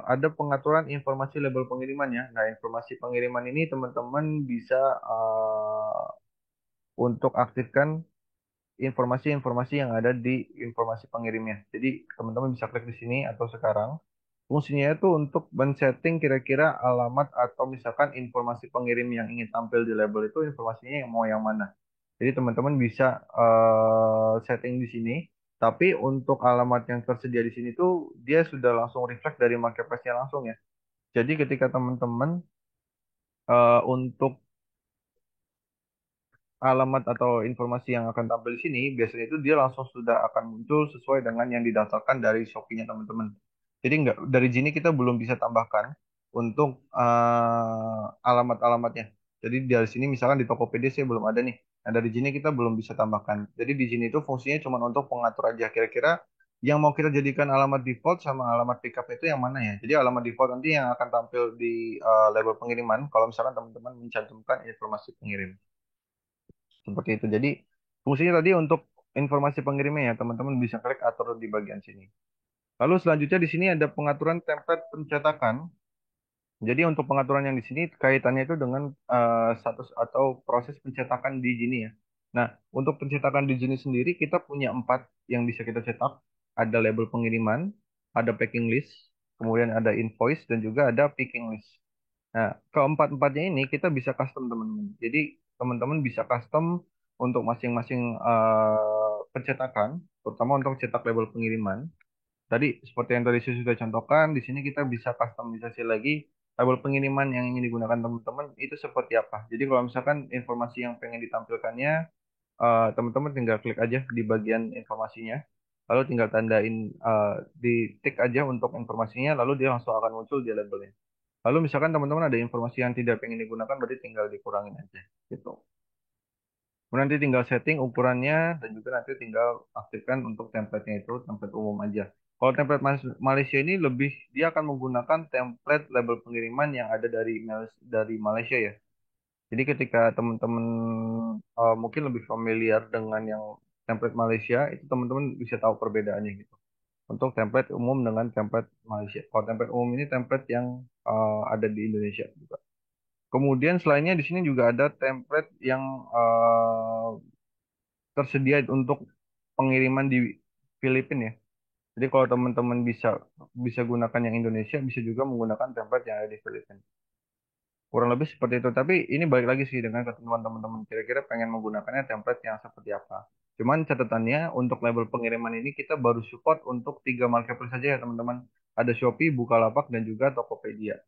ada pengaturan informasi label pengiriman ya. Nah, informasi pengiriman ini teman-teman bisa untuk aktifkan informasi-informasi yang ada di informasi pengirimnya. Jadi teman-teman bisa klik di sini atau sekarang. Fungsinya itu untuk men-setting kira-kira alamat atau misalkan informasi pengirim yang ingin tampil di label itu informasinya yang mau yang mana. Jadi teman-teman bisa setting di sini. Tapi untuk alamat yang tersedia di sini tuh dia sudah langsung reflect dari marketplace-nya langsung ya. Jadi ketika teman-teman untuk alamat atau informasi yang akan tampil di sini, biasanya itu dia langsung sudah akan muncul sesuai dengan yang didaftarkan dari Shopee-nya teman-teman. Jadi nggak dari sini kita belum bisa tambahkan untuk alamat-alamatnya. Jadi dari sini misalkan di Tokopedia saya belum ada nih. Nah dari sini kita belum bisa tambahkan. Jadi di sini itu fungsinya cuma untuk pengatur aja. Kira-kira yang mau kita jadikan alamat default sama alamat pickup itu yang mana ya? Jadi alamat default nanti yang akan tampil di label pengiriman. Kalau misalkan teman-teman mencantumkan informasi pengirim seperti itu. Jadi fungsinya tadi untuk informasi pengirimnya ya teman-teman bisa klik atur di bagian sini. Lalu selanjutnya di sini ada pengaturan template pencetakan. Jadi untuk pengaturan yang di sini kaitannya itu dengan status atau proses pencetakan di sini ya. Nah, untuk pencetakan di sini sendiri kita punya empat yang bisa kita cetak. Ada label pengiriman, ada packing list, kemudian ada invoice dan juga ada picking list. Nah, keempat-empatnya ini kita bisa custom teman-teman. Jadi teman-teman bisa custom untuk masing-masing pencetakan, terutama untuk cetak label pengiriman. Tadi seperti yang tadi saya sudah contohkan, di sini kita bisa customisasi lagi label pengiriman yang ingin digunakan teman-teman itu seperti apa. Jadi kalau misalkan informasi yang pengen ditampilkannya, teman-teman tinggal klik aja di bagian informasinya, lalu tinggal tandain di tick aja untuk informasinya, lalu dia langsung akan muncul di labelnya. Lalu misalkan teman-teman ada informasi yang tidak pengen digunakan, berarti tinggal dikurangin aja, gitu. Kemudian nanti tinggal setting ukurannya dan juga nanti tinggal aktifkan untuk template-nya itu template umum aja. Kalau template Malaysia ini lebih dia akan menggunakan template label pengiriman yang ada dari Malaysia ya. Jadi ketika teman-teman mungkin lebih familiar dengan yang template Malaysia, itu teman-teman bisa tahu perbedaannya gitu. Untuk template umum dengan template Malaysia. Kalau template umum ini template yang ada di Indonesia juga. Kemudian selainnya di sini juga ada template yang tersedia untuk pengiriman di Filipina ya. Jadi kalau teman-teman bisa bisa gunakan yang Indonesia, bisa juga menggunakan template yang ada di Filipina. Kurang lebih seperti itu. Tapi ini balik lagi sih dengan ketentuan teman-teman. Kira-kira pengen menggunakannya template yang seperti apa. Cuman catatannya untuk label pengiriman ini kita baru support untuk tiga marketplace saja ya teman-teman. Ada Shopee, Bukalapak, dan juga Tokopedia.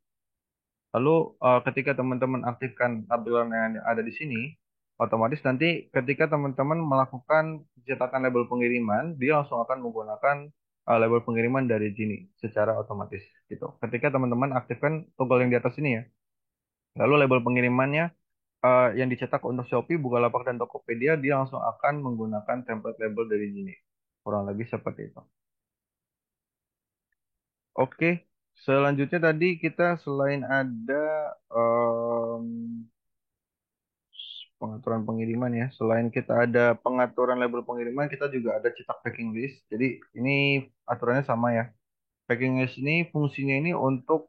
Lalu ketika teman-teman aktifkan tampilan yang ada di sini, otomatis nanti ketika teman-teman melakukan cetakan label pengiriman, dia langsung akan menggunakan label pengiriman dari sini secara otomatis gitu. Ketika teman-teman aktifkan toggle yang di atas ini ya, lalu label pengirimannya yang dicetak untuk Shopee, Bukalapak, dan Tokopedia, dia langsung akan menggunakan template label dari sini. Kurang lebih seperti itu. Oke, selanjutnya tadi kita selain ada em, pengaturan pengiriman ya. Selain kita ada pengaturan label pengiriman, kita juga ada cetak packing list. Jadi ini aturannya sama ya. Packing list ini fungsinya ini untuk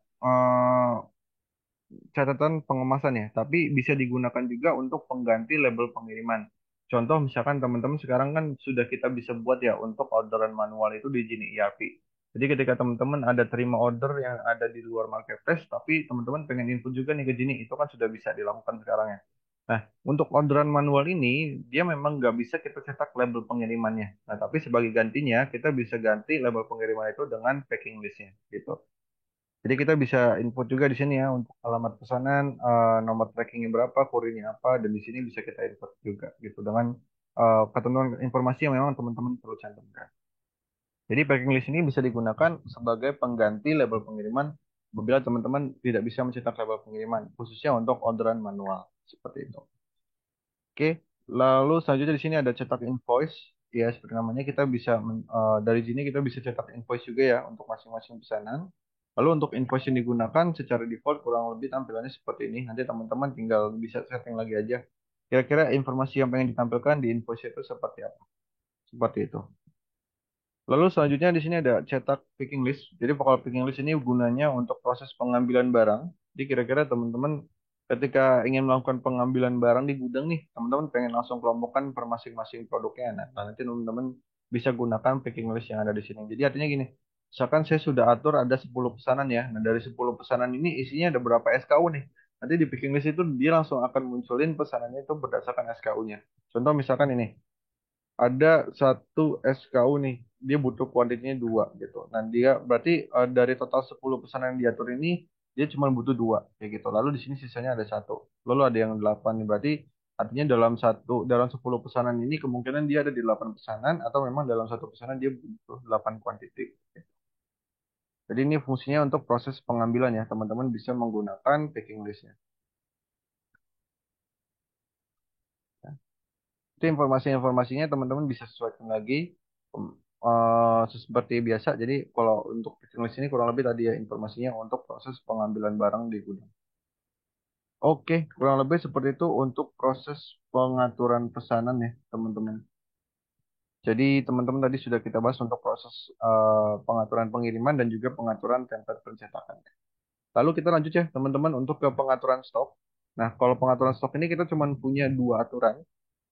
catatan pengemasan ya, tapi bisa digunakan juga untuk pengganti label pengiriman. Contoh misalkan teman-teman sekarang kan sudah kita bisa buat ya untuk orderan manual itu di Genie ERP. Jadi ketika teman-teman ada terima order yang ada di luar marketplace, tapi teman-teman pengen input juga nih ke Genie, itu kan sudah bisa dilakukan sekarang ya. Nah, untuk orderan manual ini, dia memang nggak bisa kita cetak label pengirimannya. Nah, tapi sebagai gantinya, kita bisa ganti label pengiriman itu dengan packing listnya, gitu. Jadi kita bisa input juga di sini ya untuk alamat pesanan, nomor trackingnya berapa, kurirnya apa, dan di sini bisa kita input juga gitu dengan ketentuan informasi yang memang teman-teman perlu cantumkan. Jadi packing list ini bisa digunakan sebagai pengganti label pengiriman apabila teman-teman tidak bisa mencetak label pengiriman, khususnya untuk orderan manual seperti itu. Oke, lalu selanjutnya di sini ada cetak invoice. Ya, seperti namanya kita bisa dari sini kita bisa cetak invoice juga ya untuk masing-masing pesanan. Lalu untuk invoice yang digunakan secara default kurang lebih tampilannya seperti ini. Nanti teman-teman tinggal bisa setting lagi aja. Kira-kira informasi yang pengen ditampilkan di invoice itu seperti apa? Seperti itu. Lalu selanjutnya di sini ada cetak picking list. Jadi kalau picking list ini gunanya untuk proses pengambilan barang. Jadi kira-kira teman-teman ketika ingin melakukan pengambilan barang di gudang nih, teman-teman pengen langsung kelompokkan per masing-masing produknya. Nah, nanti teman-teman bisa gunakan picking list yang ada di sini. Jadi artinya gini, misalkan saya sudah atur ada 10 pesanan ya. Nah, dari 10 pesanan ini isinya ada berapa SKU nih. Nanti di picking list itu dia langsung akan munculin pesanannya itu berdasarkan SKU-nya. Contoh misalkan ini, ada satu SKU nih, dia butuh kuantitinya dua gitu. Nah dia berarti dari total 10 pesanan yang diatur ini dia cuma butuh dua kayak gitu. Lalu di sini sisanya ada satu. Lalu ada yang delapan nih berarti artinya dalam 10 pesanan ini kemungkinan dia ada di 8 pesanan atau memang dalam satu pesanan dia butuh 8 kuantiti. Jadi ini fungsinya untuk proses pengambilan ya. Teman-teman bisa menggunakan packing listnya. Ya. Itu informasi-informasinya teman-teman bisa sesuaikan lagi seperti biasa. Jadi kalau untuk packing list ini kurang lebih tadi ya informasinya untuk proses pengambilan barang di gudang. Oke, kurang lebih seperti itu untuk proses pengaturan pesanan ya, teman-teman. Jadi teman-teman tadi sudah kita bahas untuk proses pengaturan pengiriman dan juga pengaturan template pencetakan. Lalu kita lanjut ya teman-teman untuk ke pengaturan stok. Nah, kalau pengaturan stok ini kita cuma punya dua aturan.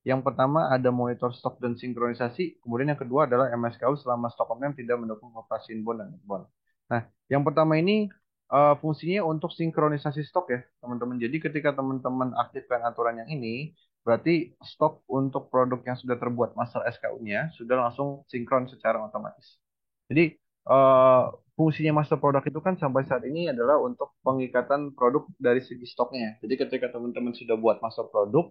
Yang pertama ada monitor stok dan sinkronisasi. Kemudian yang kedua adalah MSKU selama stok online tidak mendukung operasi inbound dan outbound. Nah, yang pertama ini fungsinya untuk sinkronisasi stok ya, teman-teman. Jadi ketika teman-teman aktifkan aturan yang ini, berarti stok untuk produk yang sudah terbuat master SKU-nya sudah langsung sinkron secara otomatis. Jadi eh, fungsinya master produk itu kan sampai saat ini adalah untuk pengikatan produk dari segi stoknya. Jadi ketika teman-teman sudah buat master produk,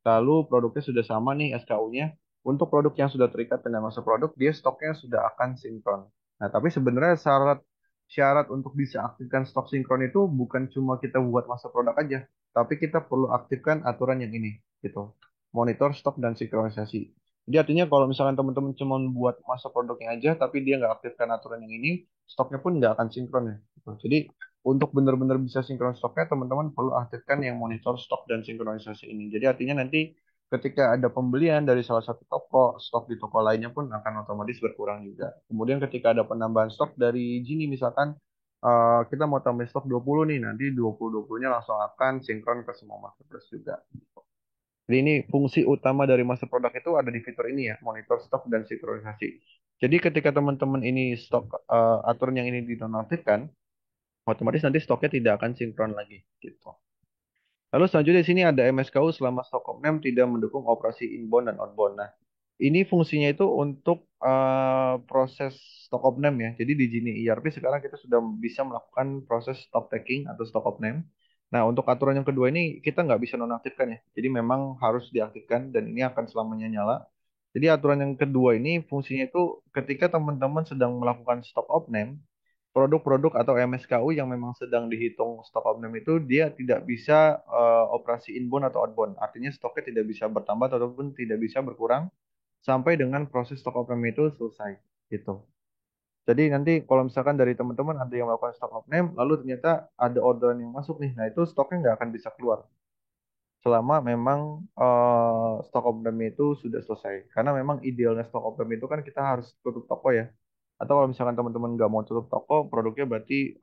lalu produknya sudah sama nih SKU-nya. Untuk produk yang sudah terikat dengan masa produk, dia stoknya sudah akan sinkron. Nah, tapi sebenarnya syarat syarat untuk bisa aktifkan stok sinkron itu bukan cuma kita buat masa produk aja, tapi kita perlu aktifkan aturan yang ini, gitu. Monitor stok dan sinkronisasi. Jadi artinya kalau misalkan teman-teman cuma buat masa produknya aja, tapi dia nggak aktifkan aturan yang ini, stoknya pun nggak akan sinkron ya. Gitu. Jadi untuk benar-benar bisa sinkron stoknya, teman-teman perlu aktifkan yang monitor stok dan sinkronisasi ini. Jadi artinya nanti ketika ada pembelian dari salah satu toko, stok di toko lainnya pun akan otomatis berkurang juga. Kemudian ketika ada penambahan stok dari Gini misalkan kita mau tambah stok 20 nih, nanti 20-20-nya langsung akan sinkron ke semua marketplace juga. Jadi ini fungsi utama dari master produk itu ada di fitur ini ya, monitor stok dan sinkronisasi. Jadi ketika teman-teman ini stok aturan yang ini dinonaktifkan, otomatis nanti stoknya tidak akan sinkron lagi gitu. Lalu selanjutnya di sini ada MSKU selama stok Omnem tidak mendukung operasi inbound dan outbound. Nah, ini fungsinya itu untuk proses stok Omnem ya. Jadi di Genie ERP sekarang kita sudah bisa melakukan proses stock taking atau stok Omnem. Nah, untuk aturan yang kedua ini kita nggak bisa nonaktifkan ya. Jadi memang harus diaktifkan dan ini akan selamanya nyala. Jadi aturan yang kedua ini fungsinya itu ketika teman-teman sedang melakukan stok Omnem, produk-produk atau MSKU yang memang sedang dihitung stok omnem itu dia tidak bisa operasi inbound atau outbound. Artinya stoknya tidak bisa bertambah ataupun tidak bisa berkurang sampai dengan proses stok omnem itu selesai gitu. Jadi nanti kalau misalkan dari teman-teman ada yang melakukan stok omnem lalu ternyata ada orderan yang masuk nih, nah itu stoknya nggak akan bisa keluar selama memang stok omnem itu sudah selesai. Karena memang idealnya stok omnem itu kan kita harus tutup toko ya. Atau kalau misalkan teman-teman nggak mau tutup toko, produknya berarti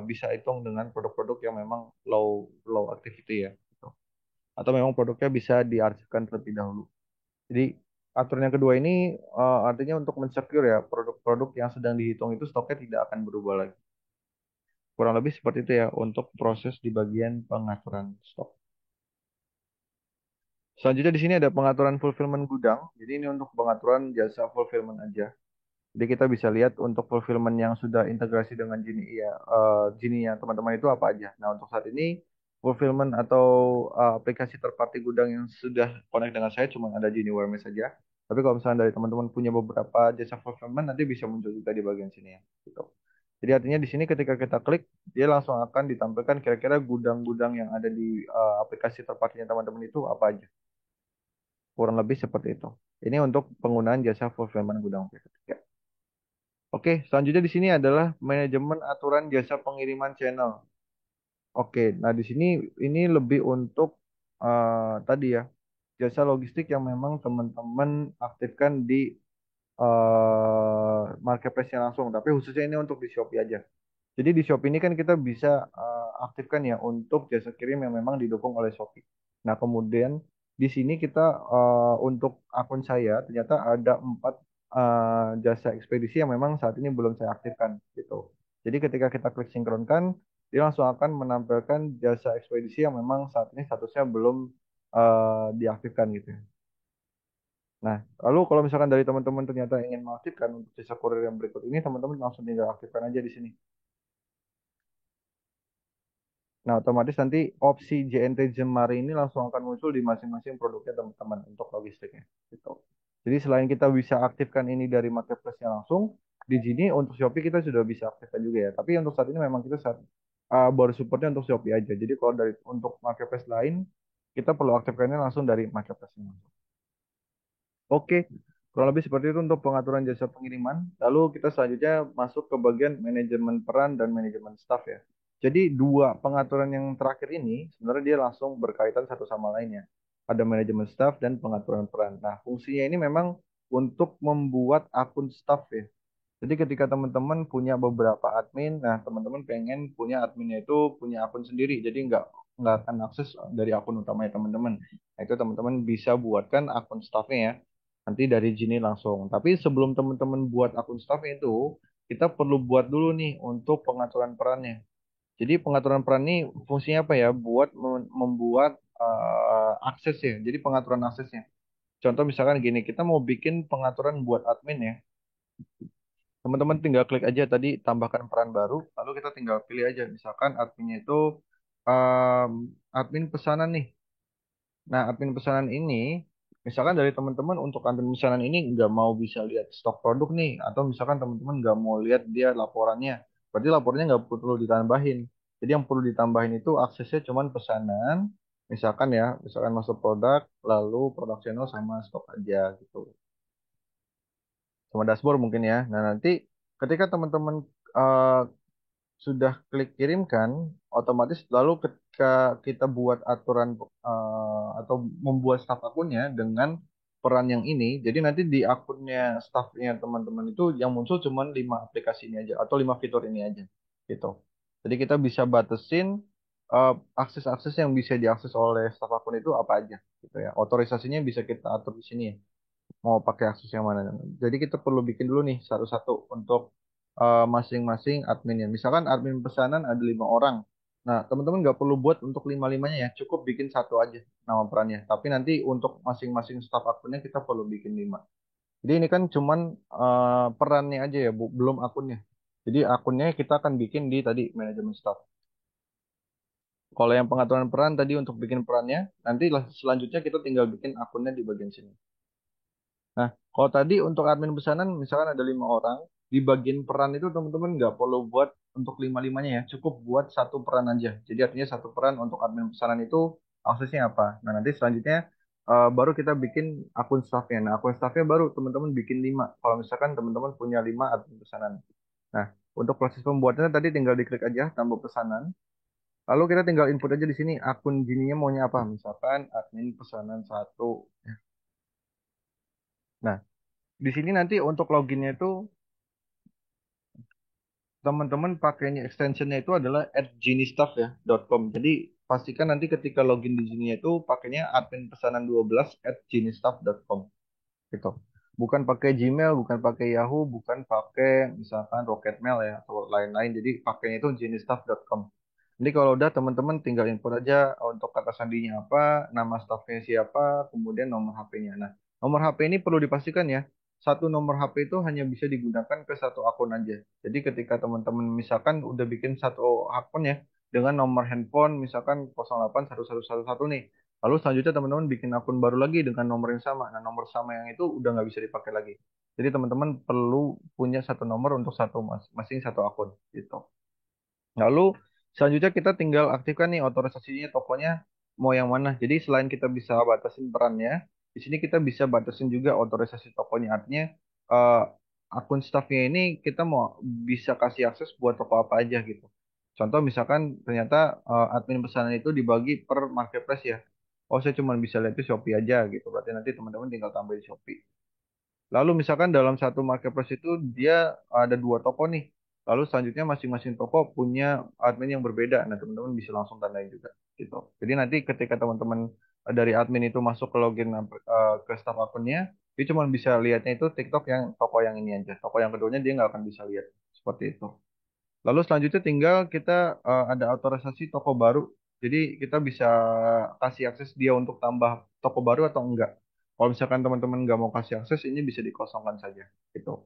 bisa hitung dengan produk-produk yang memang low low activity ya. Gitu. Atau memang produknya bisa diarsipkan terlebih dahulu. Jadi aturan yang kedua ini artinya untuk mensecure ya produk-produk yang sedang dihitung itu stoknya tidak akan berubah lagi. Kurang lebih seperti itu ya untuk proses di bagian pengaturan stok. Selanjutnya di sini ada pengaturan fulfillment gudang. Jadi ini untuk pengaturan jasa fulfillment aja. Jadi kita bisa lihat untuk fulfillment yang sudah integrasi dengan Genie ya, Genie yang teman-teman itu apa aja. Nah untuk saat ini fulfillment atau aplikasi third party gudang yang sudah connect dengan saya cuma ada Genie WMS saja. Tapi kalau misalnya dari teman-teman punya beberapa jasa fulfillment nanti bisa muncul juga di bagian sini ya. Gitu. Jadi artinya di sini ketika kita klik dia langsung akan ditampilkan kira-kira gudang-gudang yang ada di aplikasi third party-nya teman-teman itu apa aja. Kurang lebih seperti itu. Ini untuk penggunaan jasa fulfillment gudang ketiga. Oke, selanjutnya di sini adalah manajemen aturan jasa pengiriman channel. Oke, nah di sini ini lebih untuk tadi ya jasa logistik yang memang teman-teman aktifkan di marketplace-nya langsung, tapi khususnya ini untuk di Shopee aja. Jadi di Shopee ini kan kita bisa aktifkan ya untuk jasa kirim yang memang didukung oleh Shopee. Nah, kemudian di sini kita untuk akun saya ternyata ada 4 jasa ekspedisi yang memang saat ini belum saya aktifkan gitu. Jadi ketika kita klik sinkronkan, dia langsung akan menampilkan jasa ekspedisi yang memang saat ini statusnya belum diaktifkan gitu ya. Nah, lalu kalau misalkan dari teman-teman ternyata ingin mengaktifkan untuk jasa kurir yang berikut ini, teman-teman langsung tinggal aktifkan aja di sini. Nah, otomatis nanti opsi JNT Jemari ini langsung akan muncul di masing-masing produknya teman-teman untuk logistiknya. Gitu. Jadi selain kita bisa aktifkan ini dari marketplace-nya langsung, di sini untuk Shopee kita sudah bisa aktifkan juga ya. Tapi untuk saat ini memang kita baru supportnya untuk Shopee aja. Jadi kalau dari untuk marketplace lain kita perlu aktifkannya langsung dari marketplace-nya. Oke, kurang lebih seperti itu untuk pengaturan jasa pengiriman. Lalu kita selanjutnya masuk ke bagian manajemen peran dan manajemen staff ya. Jadi dua pengaturan yang terakhir ini sebenarnya dia langsung berkaitan satu sama lainnya. Ada manajemen staff dan pengaturan peran. Nah, fungsinya ini memang untuk membuat akun staff ya. Jadi ketika teman-teman punya beberapa admin, nah teman-teman pengen punya adminnya itu punya akun sendiri, jadi nggak akan akses dari akun utamanya teman-teman. Nah, itu teman-teman bisa buatkan akun staffnya ya, nanti dari Gini langsung. Tapi sebelum teman-teman buat akun staffnya itu, kita perlu buat dulu nih untuk pengaturan perannya. Jadi pengaturan peran ini fungsinya apa ya? Buat membuat akses ya. Jadi pengaturan aksesnya. Contoh misalkan gini, kita mau bikin pengaturan buat admin ya. Teman-teman tinggal klik aja tadi tambahkan peran baru, lalu kita tinggal pilih aja. Misalkan adminnya itu um, admin pesanan nih. Nah, admin pesanan ini, misalkan dari teman-teman untuk admin pesanan ini nggak mau bisa lihat stok produk nih, atau misalkan teman-teman nggak mau lihat dia laporannya, berarti laporannya nggak perlu ditambahin. Jadi yang perlu ditambahin itu aksesnya cuman pesanan, misalkan ya, misalkan masuk produk, lalu produk channel sama stok aja gitu. Sama dashboard mungkin ya. Nah, nanti ketika teman-teman eh, sudah klik kirimkan, otomatis lalu ketika kita buat aturan atau membuat staff akunnya dengan peran yang ini, jadi nanti di akunnya staffnya teman-teman itu yang muncul cuma 5 aplikasi ini aja atau 5 fitur ini aja, gitu. Jadi kita bisa batasin eh, akses-akses yang bisa diakses oleh staff akun itu apa aja, gitu ya. Otorisasinya bisa kita atur di sini ya mau pakai akses yang mana. Jadi kita perlu bikin dulu nih satu-satu untuk masing-masing adminnya. Misalkan admin pesanan ada 5 orang. Nah, teman-teman nggak perlu buat untuk lima-limanya ya, cukup bikin satu aja nama perannya. Tapi nanti untuk masing-masing staff akunnya kita perlu bikin 5. Jadi ini kan cuman perannya aja ya, belum akunnya. Jadi akunnya kita akan bikin di tadi manajemen staff. Kalau yang pengaturan peran tadi untuk bikin perannya, nanti selanjutnya kita tinggal bikin akunnya di bagian sini. Nah, kalau tadi untuk admin pesanan, misalkan ada 5 orang, di bagian peran itu teman-teman nggak perlu buat untuk lima-limanya ya, cukup buat satu peran aja. Jadi artinya satu peran untuk admin pesanan itu aksesnya apa. Nah, nanti selanjutnya baru kita bikin akun staffnya. Nah, akun staffnya baru teman-teman bikin 5. Kalau misalkan teman-teman punya 5 admin pesanan. Nah, untuk proses pembuatannya tadi tinggal diklik aja tambah pesanan. Lalu kita tinggal input aja di sini akun Gininya maunya apa. Misalkan admin pesanan satu. Nah, di sini nanti untuk loginnya itu teman-teman pakainya extensionnya itu adalah @genistaff ya .com. Jadi pastikan nanti ketika login di sini itu pakainya admin pesanan 12 @genistaff.com gitu. Bukan pakai Gmail, bukan pakai Yahoo, bukan pakai misalkan Rocketmail ya atau lain-lain. Jadi pakainya itu genistaff.com. Jadi kalau udah teman-teman tinggal input aja untuk kata sandinya apa, nama staffnya siapa, kemudian nomor HP-nya. Nah, nomor HP ini perlu dipastikan ya, satu nomor HP itu hanya bisa digunakan ke satu akun aja. Jadi ketika teman-teman misalkan udah bikin satu akun ya, dengan nomor handphone misalkan 081111 nih. Lalu selanjutnya teman-teman bikin akun baru lagi dengan nomor yang sama. Nah, nomor sama yang itu udah nggak bisa dipakai lagi. Jadi teman-teman perlu punya satu nomor untuk satu masing satu akun gitu. Lalu selanjutnya kita tinggal aktifkan nih otorisasinya tokonya mau yang mana. Jadi selain kita bisa batasin perannya, di sini kita bisa batasin juga otorisasi tokonya. Artinya eh, akun staffnya ini kita mau bisa kasih akses buat toko apa aja gitu. Contoh misalkan ternyata admin pesanan itu dibagi per marketplace ya. Oh saya cuma bisa lihat di Shopee aja gitu. Berarti nanti teman-teman tinggal tambah di Shopee. Lalu misalkan dalam satu marketplace itu dia ada 2 toko nih. Lalu selanjutnya masing-masing toko punya admin yang berbeda. Nah, teman-teman bisa langsung tandain juga gitu. Jadi nanti ketika teman-teman dari admin itu masuk ke login ke staff akunnya, dia cuma bisa lihatnya itu TikTok yang toko yang ini aja. Toko yang keduanya dia nggak akan bisa lihat seperti itu. Lalu selanjutnya tinggal kita ada otorisasi toko baru. Jadi kita bisa kasih akses dia untuk tambah toko baru atau enggak. Kalau misalkan teman-teman nggak mau kasih akses, ini bisa dikosongkan saja. Gitu.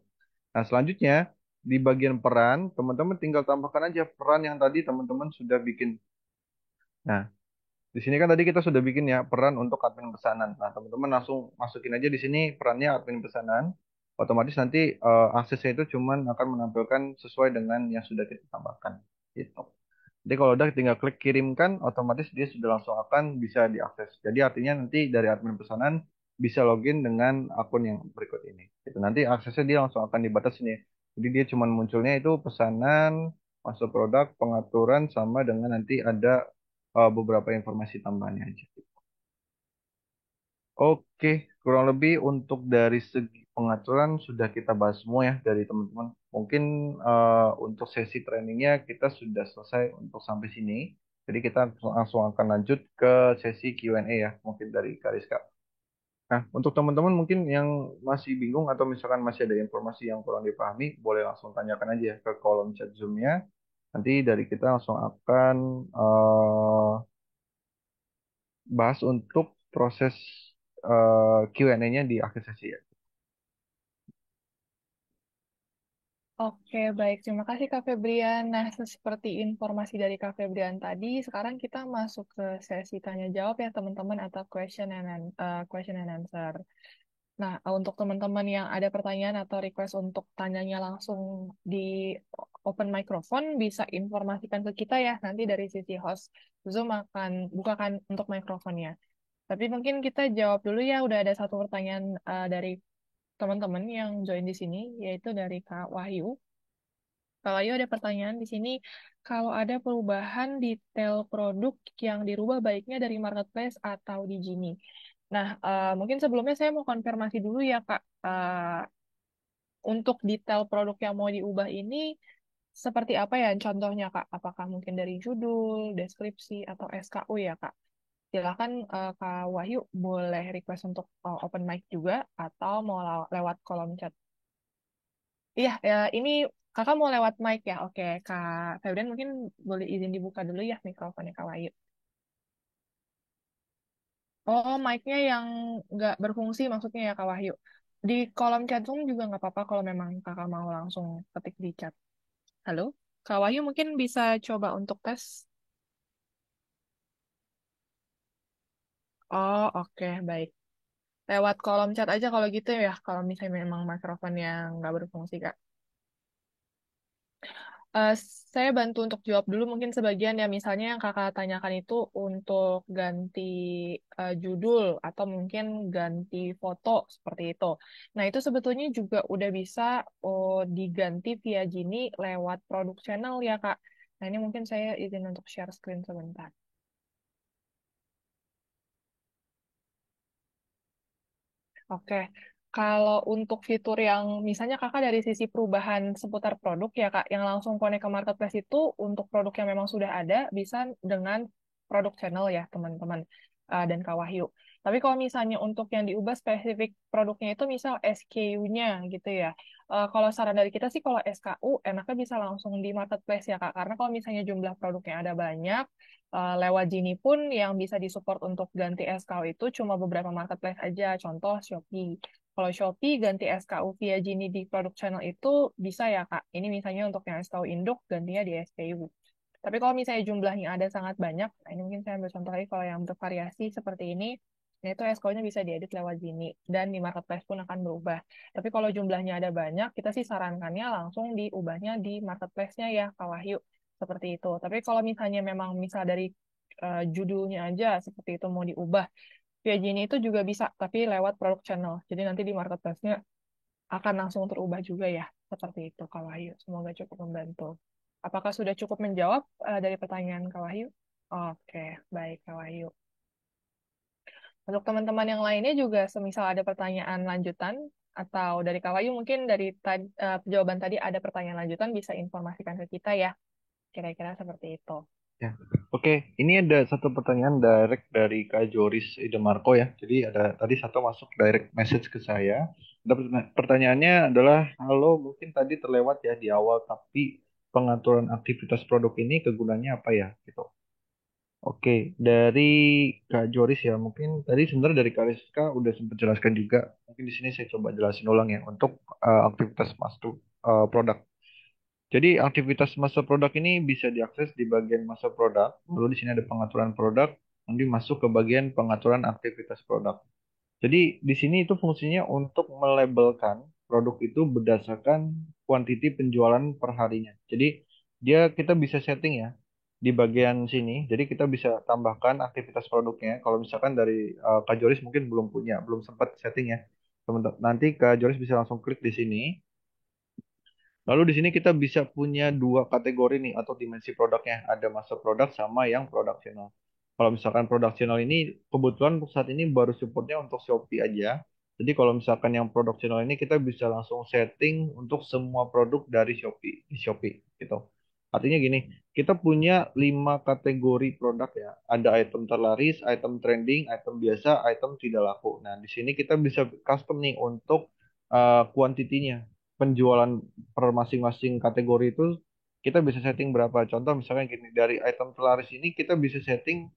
Nah selanjutnya di bagian peran, teman-teman tinggal tambahkan aja peran yang tadi teman-teman sudah bikin. Nah di sini kan tadi kita sudah bikin ya peran untuk admin pesanan. Nah teman-teman langsung masukin aja di sini perannya admin pesanan. otomatis nanti aksesnya itu cuman akan menampilkan sesuai dengan yang sudah kita tambahkan. Gitu. Jadi kalau udah tinggal klik kirimkan, otomatis dia sudah langsung akan bisa diakses. Jadi artinya nanti dari admin pesanan bisa login dengan akun yang berikut ini. Gitu. Nanti aksesnya dia langsung akan dibatasi nih. Jadi dia cuma munculnya itu pesanan, masuk produk, pengaturan, sama dengan nanti ada beberapa informasi tambahannya aja. Oke, kurang lebih untuk dari segi pengaturan sudah kita bahas semua ya dari teman-teman. Mungkin untuk sesi trainingnya kita sudah selesai untuk sampai sini. Jadi kita langsung akan lanjut ke sesi Q&A ya, mungkin dari Kariska. Nah, untuk teman-teman mungkin yang masih bingung atau misalkan masih ada informasi yang kurang dipahami, boleh langsung tanyakan aja ya ke kolom chat Zoom-nya. Nanti dari kita langsung akan bahas untuk proses Q&A-nya di akhir sesi ya. Oke, baik. Terima kasih Kak Febrian. Nah, seperti informasi dari Kak Febrian tadi, sekarang kita masuk ke sesi tanya jawab ya teman-teman atau question and answer. Nah, untuk teman-teman yang ada pertanyaan atau request untuk tanyanya langsung di open microphone, bisa informasikan ke kita ya. Nanti dari sisi host Zoom akan bukakan untuk mikrofonnya. Tapi mungkin kita jawab dulu ya. Udah ada satu pertanyaan dari teman-teman yang join di sini, yaitu dari Kak Wahyu. Kak Wahyu ada pertanyaan di sini. Kalau ada perubahan detail produk yang dirubah baiknya dari marketplace atau di Gini. Nah, mungkin sebelumnya saya mau konfirmasi dulu ya, Kak. Untuk detail produk yang mau diubah ini seperti apa ya contohnya, Kak? Apakah mungkin dari judul, deskripsi, atau SKU ya, Kak? Silakan Kak Wahyu boleh request untuk open mic juga atau mau lewat kolom chat. Iya, ya, ini Kakak mau lewat mic ya? Oke, Kak Febrian mungkin boleh izin dibuka dulu ya mikrofonnya Kak Wahyu. Oh, mic-nya yang nggak berfungsi maksudnya ya Kak Wahyu. Di kolom chat Zoom juga nggak apa-apa kalau memang Kakak mau langsung ketik di chat. Halo, Kak Wahyu mungkin bisa coba untuk tes. Oh, oke, baik. Lewat kolom chat aja kalau gitu ya, kalau misalnya memang mikrofon yang nggak berfungsi, Kak. Eh, saya bantu untuk jawab dulu mungkin sebagian ya, misalnya yang kakak tanyakan itu untuk ganti judul atau mungkin ganti foto seperti itu. Nah itu sebetulnya juga udah bisa diganti via Gini lewat produk channel ya Kak. Nah ini mungkin saya izin untuk share screen sebentar. Oke, kalau untuk fitur yang misalnya kakak dari sisi perubahan seputar produk ya kak, yang langsung connect ke marketplace itu untuk produk yang memang sudah ada bisa dengan produk channel ya teman-teman dan Kak Wahyu. Tapi kalau misalnya untuk yang diubah spesifik produknya itu misal SKU-nya gitu ya. Kalau saran dari kita sih kalau SKU enaknya bisa langsung di marketplace ya kak, karena kalau misalnya jumlah produknya ada banyak, lewat Gini pun yang bisa disupport untuk ganti SKU itu cuma beberapa marketplace aja, contoh Shopee. Kalau Shopee ganti SKU via Gini di produk channel itu bisa ya Kak. Ini misalnya untuk yang SKU induk gantinya di SKU. Tapi kalau misalnya jumlahnya ada sangat banyak, nah ini mungkin saya ambil contoh lagi kalau yang bervariasi seperti ini, nah itu SKU-nya bisa diedit lewat Gini dan di marketplace pun akan berubah. Tapi kalau jumlahnya ada banyak, kita sih sarankannya langsung diubahnya di marketplace-nya ya Kak Wahyu. Seperti itu. Tapi kalau misalnya memang misal dari judulnya aja seperti itu mau diubah, via Genie itu juga bisa, tapi lewat produk channel. Jadi nanti di marketplace-nya akan langsung terubah juga ya. Seperti itu, Kak Wahyu. Semoga cukup membantu. Apakah sudah cukup menjawab dari pertanyaan Kak Wahyu? Oke, baik Kak Wahyu. Untuk teman-teman yang lainnya juga semisal ada pertanyaan lanjutan atau dari Kak Wahyu mungkin dari jawaban tadi ada pertanyaan lanjutan bisa informasikan ke kita ya. Kira-kira seperti itu. Ya. Oke, ini ada satu pertanyaan direct dari Kak Joris Idemarko ya. Jadi ada tadi satu masuk direct message ke saya. Ada pertanyaannya adalah, halo, mungkin tadi terlewat ya di awal, tapi pengaturan aktivitas produk ini kegunaannya apa ya? Gitu. Oke, dari Kak Joris ya, mungkin tadi sebenarnya dari Kak Rizka udah sempat jelaskan juga. Mungkin di sini saya coba jelasin ulang ya untuk aktivitas masuk produk. Jadi aktivitas master produk ini bisa diakses di bagian master produk. Lalu di sini ada pengaturan produk, nanti masuk ke bagian pengaturan aktivitas produk. Jadi di sini itu fungsinya untuk melabelkan. produk itu berdasarkan kuantiti penjualan per harinya. Jadi kita bisa setting ya di bagian sini. Jadi kita bisa tambahkan aktivitas produknya. Kalau misalkan dari Kak Joris mungkin belum sempat setting ya. Teman-teman, nanti Kak Joris bisa langsung klik di sini. Lalu di sini kita bisa punya dua kategori nih atau dimensi produknya. Ada master produk sama yang produksional. Kalau misalkan produksional ini kebetulan untuk saat ini baru supportnya untuk Shopee aja. Jadi kalau misalkan yang produksional ini kita bisa langsung setting untuk semua produk dari Shopee di Shopee gitu. Artinya gini, kita punya 5 kategori produk ya. Ada item terlaris, item trending, item biasa, item tidak laku. Nah, di sini kita bisa custom nih untuk kuantitinya penjualan per masing-masing kategori itu kita bisa setting berapa. Contoh misalnya gini, dari item pelaris ini kita bisa setting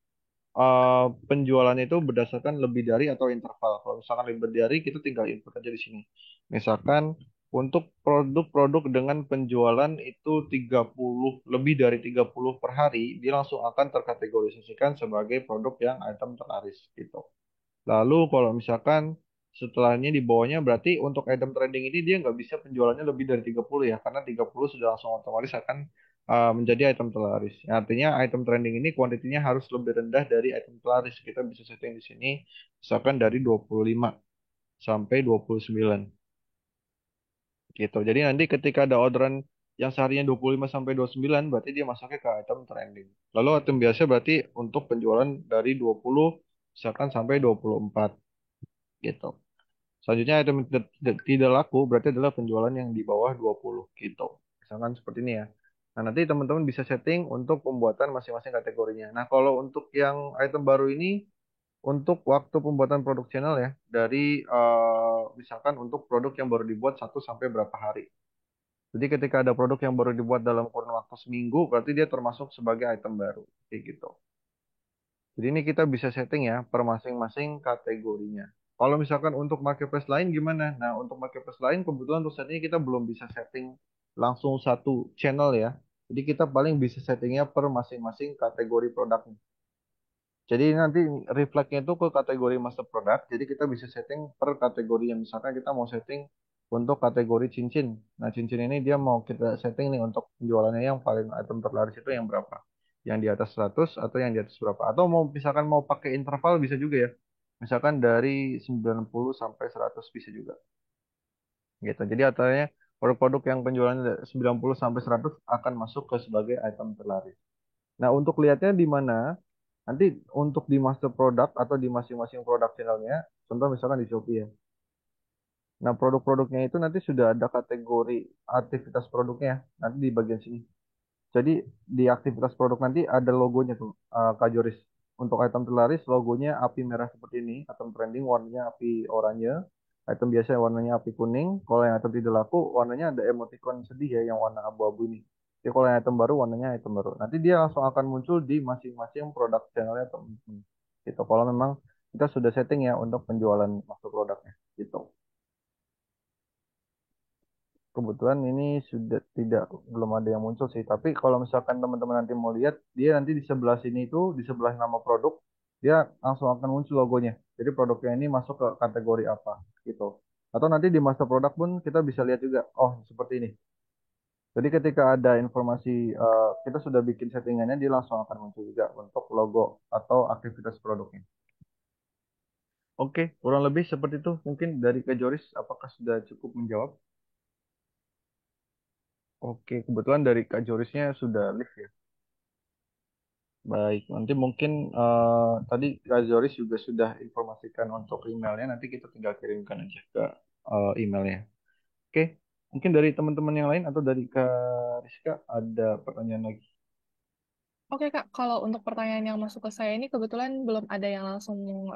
penjualannya itu berdasarkan lebih dari atau interval. Kalau misalkan lebih dari, kita tinggal input aja di sini. Misalkan untuk produk-produk dengan penjualan itu 30 lebih dari 30 per hari, dia langsung akan terkategorisasikan sebagai produk yang item terlaris gitu. Lalu kalau misalkan setelahnya di bawahnya berarti untuk item trending ini dia nggak bisa penjualannya lebih dari 30 ya karena 30 sudah langsung otomatis akan menjadi item terlaris. Ya, artinya item trending ini kuantitinya harus lebih rendah dari item terlaris. Kita bisa setting di sini misalkan dari 25 sampai 29 gitu. Jadi nanti ketika ada orderan yang seharinya 25 sampai 29 berarti dia masuknya ke item trending. Lalu item biasa berarti untuk penjualan dari 20 misalkan sampai 24 gitu. Selanjutnya item tidak laku berarti adalah penjualan yang di bawah 20 gitu. Misalkan seperti ini ya. Nah, nanti teman-teman bisa setting untuk pembuatan masing-masing kategorinya. Nah, kalau untuk yang item baru ini untuk waktu pembuatan produk channel ya dari misalkan untuk produk yang baru dibuat 1 sampai berapa hari. Jadi ketika ada produk yang baru dibuat dalam kurun waktu seminggu berarti dia termasuk sebagai item baru kayak gitu. Jadi ini kita bisa setting ya per masing-masing kategorinya. Kalau misalkan untuk marketplace lain gimana? Nah, untuk marketplace lain kebetulan untuk saat ini kita belum bisa setting langsung satu channel ya. Jadi kita paling bisa settingnya per masing-masing kategori produknya. Jadi nanti reflect-nya itu ke kategori master product. Jadi kita bisa setting per kategori yang misalkan kita mau setting untuk kategori cincin. Nah, cincin ini dia mau kita setting nih untuk penjualannya yang paling item terlaris itu yang berapa? Yang di atas 100 atau yang di atas berapa? Atau mau misalkan mau pakai interval bisa juga ya. Misalkan dari 90 sampai 100 bisa juga. Gitu. Jadi artinya produk-produk yang penjualannya 90 sampai 100 akan masuk ke sebagai item terlaris. Nah, untuk lihatnya di mana? Nanti untuk di master product atau di masing-masing produk channelnya, contoh misalkan di Shopee ya. Nah, produk-produknya itu nanti sudah ada kategori aktivitas produknya, nanti di bagian sini. Jadi di aktivitas produk nanti ada logonya tuh, Kak Joris. Untuk item terlaris, logonya api merah seperti ini. Item trending warnanya api oranye. Item biasa warnanya api kuning. Kalau yang item tidak laku, warnanya ada emoticon sedih ya, yang warna abu-abu ini. Jadi kalau yang item baru, warnanya item baru. Nanti dia langsung akan muncul di masing-masing produk channelnya teman-teman. Gitu. Kalau memang kita sudah setting ya untuk penjualan masuk produknya. Gitu. Kebetulan ini sudah tidak belum ada yang muncul sih. Tapi kalau misalkan teman-teman nanti mau lihat, dia nanti di sebelah sini itu di sebelah nama produk dia langsung akan muncul logonya. Jadi produknya ini masuk ke kategori apa gitu. Atau nanti di master produk pun kita bisa lihat juga. Oh seperti ini. Jadi ketika ada informasi kita sudah bikin settingannya, dia langsung akan muncul juga untuk logo atau aktivitas produknya. Oke, kurang lebih seperti itu. Mungkin dari Kak Joris, apakah sudah cukup menjawab? Oke, kebetulan dari Kak Jorisnya sudah live ya. Baik, nanti mungkin tadi Kak Joris juga sudah informasikan untuk emailnya, nanti kita tinggal kirimkan aja ke emailnya. Oke, mungkin dari teman-teman yang lain atau dari Kak Rizka ada pertanyaan lagi? Oke Kak, kalau untuk pertanyaan yang masuk ke saya ini kebetulan belum ada yang langsung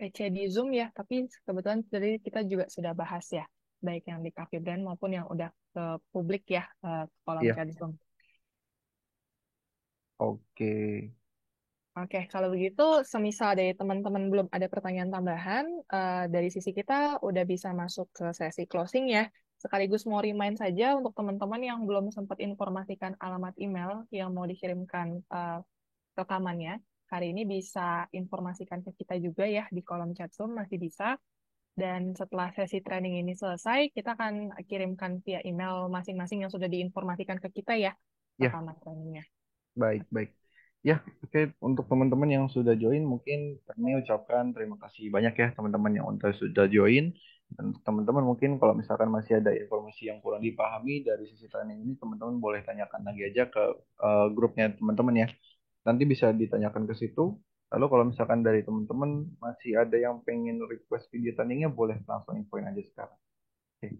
PC di Zoom ya, tapi kebetulan tadi kita juga sudah bahas ya, baik yang di Cafe Brand maupun yang udah ke publik ya, ke kolom Iya. chat Zoom. Oke, Oke, kalau begitu, semisal dari teman-teman belum ada pertanyaan tambahan, dari sisi kita udah bisa masuk ke sesi closing ya. Sekaligus mau remind saja untuk teman-teman yang belum sempat informasikan alamat email yang mau dikirimkan rekamannya. Hari ini bisa informasikan ke kita juga ya di kolom chat Zoom, masih bisa. Dan setelah sesi training ini selesai, kita akan kirimkan via email masing-masing yang sudah diinformasikan ke kita ya, Ya, pertama trainingnya. baik, baik. Ya, oke. Untuk teman-teman yang sudah join, mungkin kami ucapkan terima kasih banyak ya teman-teman yang sudah join. Dan untuk teman-teman mungkin kalau misalkan masih ada informasi yang kurang dipahami dari sisi training ini, teman-teman boleh tanyakan lagi aja ke grupnya teman-teman ya. Nanti bisa ditanyakan ke situ. Lalu kalau misalkan dari teman-teman masih ada yang pengen request video trainingnya, boleh langsung infoin aja sekarang. Oke.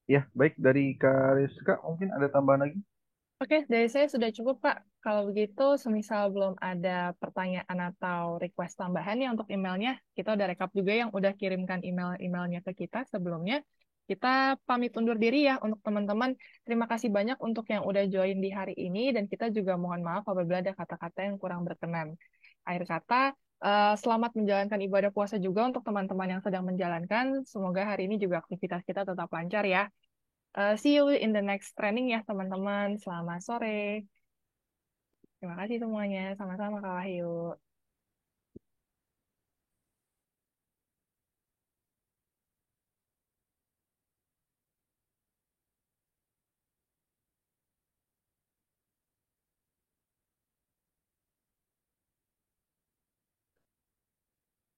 Ya, baik dari Kak Rizka, mungkin ada tambahan lagi? Oke, dari saya sudah cukup, Kak. Kalau begitu, semisal belum ada pertanyaan atau request tambahan ya untuk emailnya, kita udah rekap juga yang udah kirimkan email-emailnya ke kita sebelumnya. Kita pamit undur diri ya untuk teman-teman. Terima kasih banyak untuk yang udah join di hari ini, dan kita juga mohon maaf apabila ada kata-kata yang kurang berkenan. Akhir kata, selamat menjalankan ibadah puasa juga untuk teman-teman yang sedang menjalankan. Semoga hari ini juga aktivitas kita tetap lancar ya. See you in the next training ya teman-teman. Selamat sore. Terima kasih semuanya. Sama-sama Kak Wahyu.